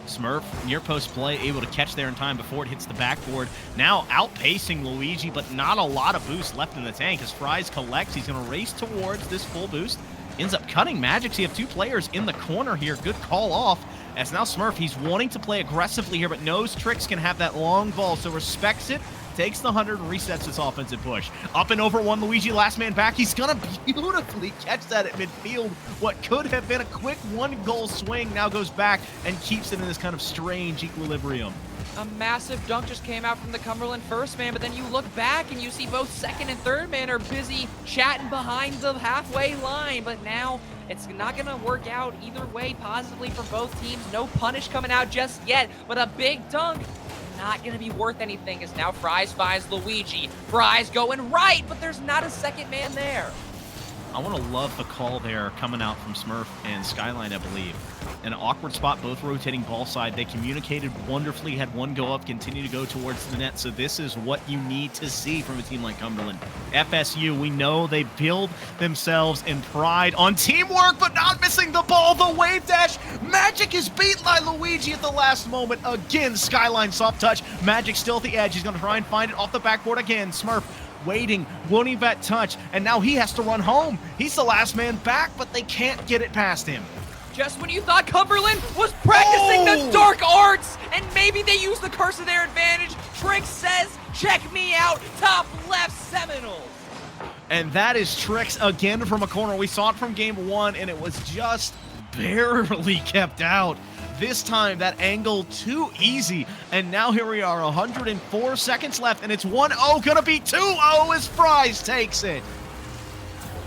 Smurf, near post play, able to catch there in time before it hits the backboard. Now outpacing Luigi, but not a lot of boost left in the tank as Fries collects. He's going to race towards this full boost. Ends up cutting Magic. So you have 2 players in the corner here. Good call off. As now Smurf, he's wanting to play aggressively here, but knows Trix can have that long ball, so respects it. Takes the 100 and resets his offensive push. Up and over one, Luigi, last man back. He's going to beautifully catch that at midfield. What could have been a quick 1-goal swing now goes back and keeps it in this kind of strange equilibrium. A massive dunk just came out from the Cumberland first man, but then you look back and you see both second and third man are busy chatting behind the halfway line, but now it's not going to work out either way positively for both teams. No punish coming out just yet, but a big dunk not going to be worth anything as now Fries finds Luigi. Fries going right, but there's not a second man there. I want to love the call there coming out from Smurf and Skyline, I believe. An awkward spot, both rotating ball side. They communicated wonderfully, had one go up, continue to go towards the net. So this is what you need to see from a team like Cumberland. FSU, we know they build themselves in pride on teamwork, but not missing the ball. The wave dash. Magic is beat by Luigi at the last moment. Again, Skyline soft touch. Magic still at the edge. He's going to try and find it off the backboard again. Smurf waiting, wanting that touch, and now he has to run home. He's the last man back, but they can't get it past him. Just when you thought Cumberland was practicing the dark arts, and maybe they used the curse of their advantage, Trix says, check me out, top left Seminoles. And that is Trix again from a corner. We saw it from game 1, and it was just barely kept out. This time, that angle too easy. And now here we are, 104 seconds left, and it's 1-0, gonna be 2-0 as Fries takes it.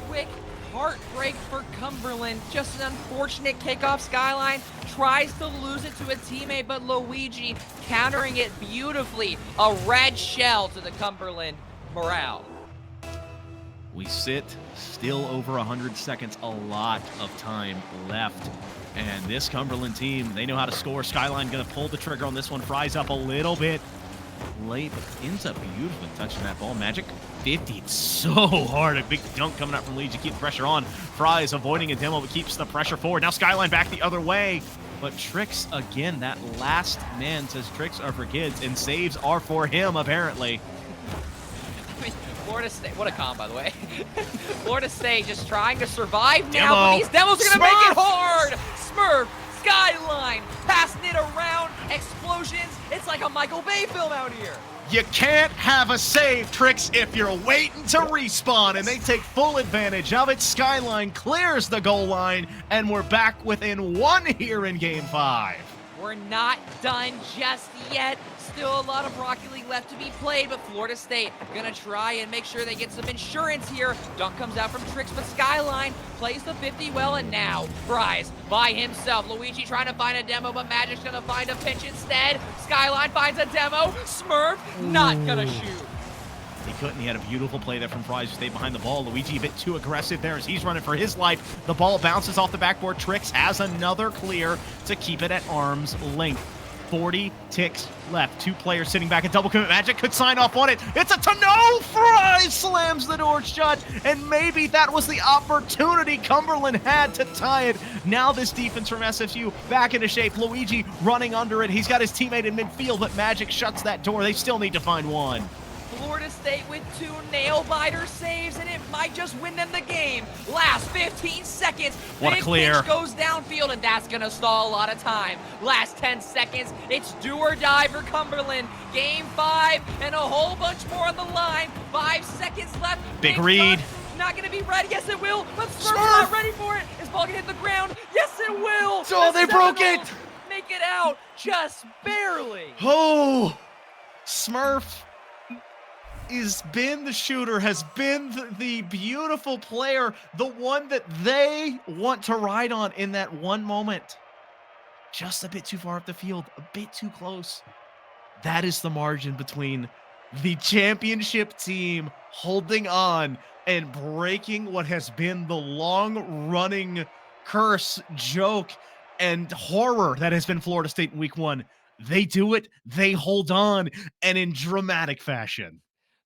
Quick heartbreak for Cumberland. Just an unfortunate kickoff. Skyline tries to lose it to a teammate, but Luigi countering it beautifully. A red shell to the Cumberland morale. We sit still over 100 seconds, a lot of time left. And this Cumberland team, they know how to score. Skyline going to pull the trigger on this one. Fries up a little bit late, but ends up beautifully touching that ball. Magic 50. It's so hard. A big dunk coming out from Luigi. Keep the pressure on. Fries avoiding a demo, but keeps the pressure forward. Now Skyline back the other way. But Trix, again, that last man says tricks are for kids, and saves are for him, apparently. Florida State, what a comp, by the way. Florida State just trying to survive Demo. now, but these demos are going to make Smurf. it hard. Smurf, Skyline, passing it around, explosions. It's like a Michael Bay film out here. You can't have a save, Trix, if you're waiting to respawn, and they take full advantage of it. Skyline clears the goal line, and we're back within 1 here in Game 5. We're not done just yet. Still a lot of Rocket League left to be played, but Florida State gonna try and make sure they get some insurance here. Dunk comes out from Trix, but Skyline plays the 50 well, and now Fries by himself. Luigi trying to find a demo, but Magic's gonna find a pinch instead. Skyline finds a demo. Smurf not gonna shoot. He couldn't. He had a beautiful play there from Fries, who stayed behind the ball. Luigi a bit too aggressive there as he's running for his life. The ball bounces off the backboard. Trix has another clear to keep it at arm's length. 40 ticks left. 2 players sitting back at double commit. Magic could sign off on it. It's a to-no. Fries slams the door shut, and maybe that was the opportunity Cumberland had to tie it. Now this defense from SFU back into shape. Luigi running under it. He's got his teammate in midfield, but Magic shuts that door. They still need to find one. Florida State with 2 nail-biter saves, and it might just win them the game. Last 15 seconds. What a clear. Pitch goes downfield, and that's going to stall a lot of time. Last 10 seconds, it's do or die for Cumberland. Game 5, and a whole bunch more on the line. 5 seconds left. Big read. not going to be ready. Yes, it will. But Smurf's not Smurf! ready for it. Is ball going to hit the ground? Yes, it will. Oh, The they broke Seminoles it! make it out just barely. Oh, Smurf has been the shooter, has been the beautiful player, the one that they want to ride on in that one moment. Just a bit too far up the field, a bit too close. That is the margin between the championship team holding on and breaking what has been the long running curse, joke, and horror that has been Florida State in week one. They do it, they hold on, and in dramatic fashion.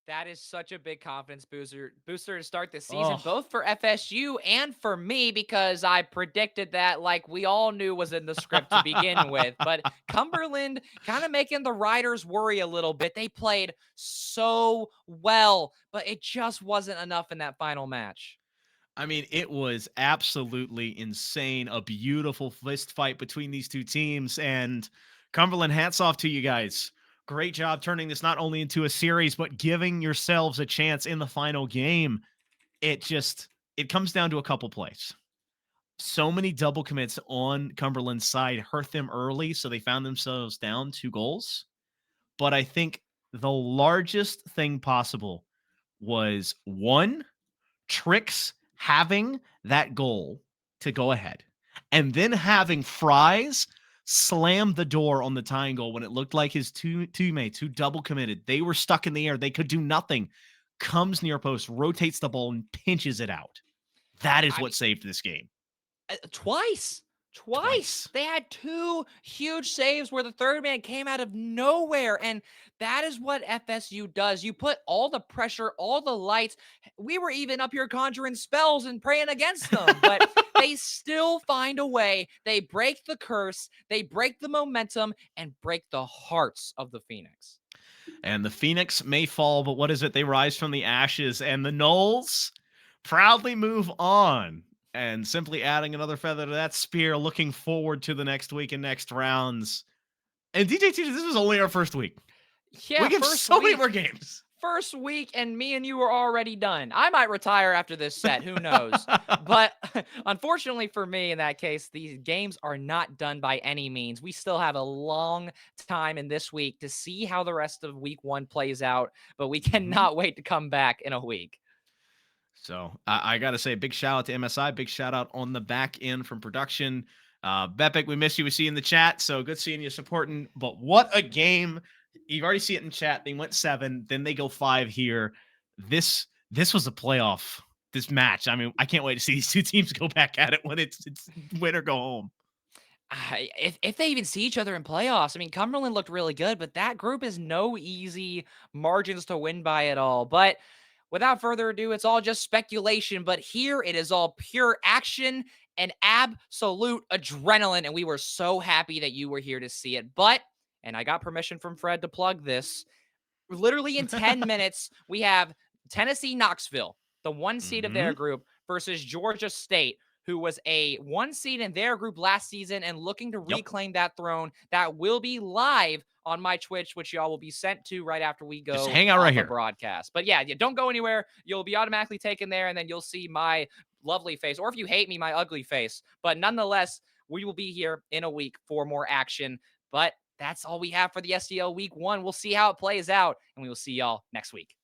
That is such a big confidence booster to start the season, Oh, both for FSU and for me, because I predicted that like we all knew was in the script to begin with. But Cumberland kind of making the Riders worry a little bit. They played so well, but it just wasn't enough in that final match. I mean, it was absolutely insane. A beautiful fist fight between these two teams. And Cumberland, hats off to you guys. Great job turning this not only into a series, but giving yourselves a chance in the final game. It comes down to a couple plays. So many double commits on Cumberland's side hurt them early, so they found themselves down 2 goals. But I think the largest thing possible was one, Tricks having that goal to go ahead, and then having Fries slam the door on the tying goal when it looked like his two teammates who double committed. They were stuck in the air. They could do nothing. Comes near post, rotates the ball, and pinches it out. That is I what saved this game. Twice. Twice. Twice. They had two huge saves where the third man came out of nowhere. And that is what FSU does. You put all the pressure, all the lights. We were even up here conjuring spells and praying against them, but they still find a way. They break the curse, they break the momentum, and break the hearts of the Phoenix. And the Phoenix may fall, but what is it? They rise from the ashes, and the Knolls proudly move on. And simply adding another feather to that spear, looking forward to the next week and next rounds. And DJ Teacher, this was only our first week. Yeah, We have first so many more week. games. First week, and me and you are already done. I might retire after this set. Who knows? But unfortunately for me, in that case, these games are not done by any means. We still have a long time in this week to see how the rest of week one plays out, but we Mhm. cannot wait to come back in a week. So I got to say, big shout out to MSI, big shout out on the back end from production. Bepik, we miss you. We see you in the chat. So good seeing you supporting. But what a game. You've already see it in chat. They went 7, then they go 5 here. This was a playoff, this match. I mean, I can't wait to see these two teams go back at it when it's win or go home. If they even see each other in playoffs, I mean, Cumberland looked really good, but that group is no easy margins to win by at all. But without further ado, it's all just speculation. But here it is all pure action and absolute adrenaline. And we were so happy that you were here to see it. But, and I got permission from Fred to plug this, literally in 10 minutes, we have Tennessee Knoxville, the one seed of their Hmm. group, versus Georgia State, who was a one seed in their group last season and looking to Yep. reclaim that throne. That will be live on my Twitch, which y'all will be sent to right after we Just go hang out right off a here. broadcast. But yeah, don't go anywhere. You'll be automatically taken there, and then you'll see my lovely face, or if you hate me, my ugly face. But nonetheless, we will be here in a week for more action. But that's all we have for the SDL week one. We'll see how it plays out, and we will see y'all next week.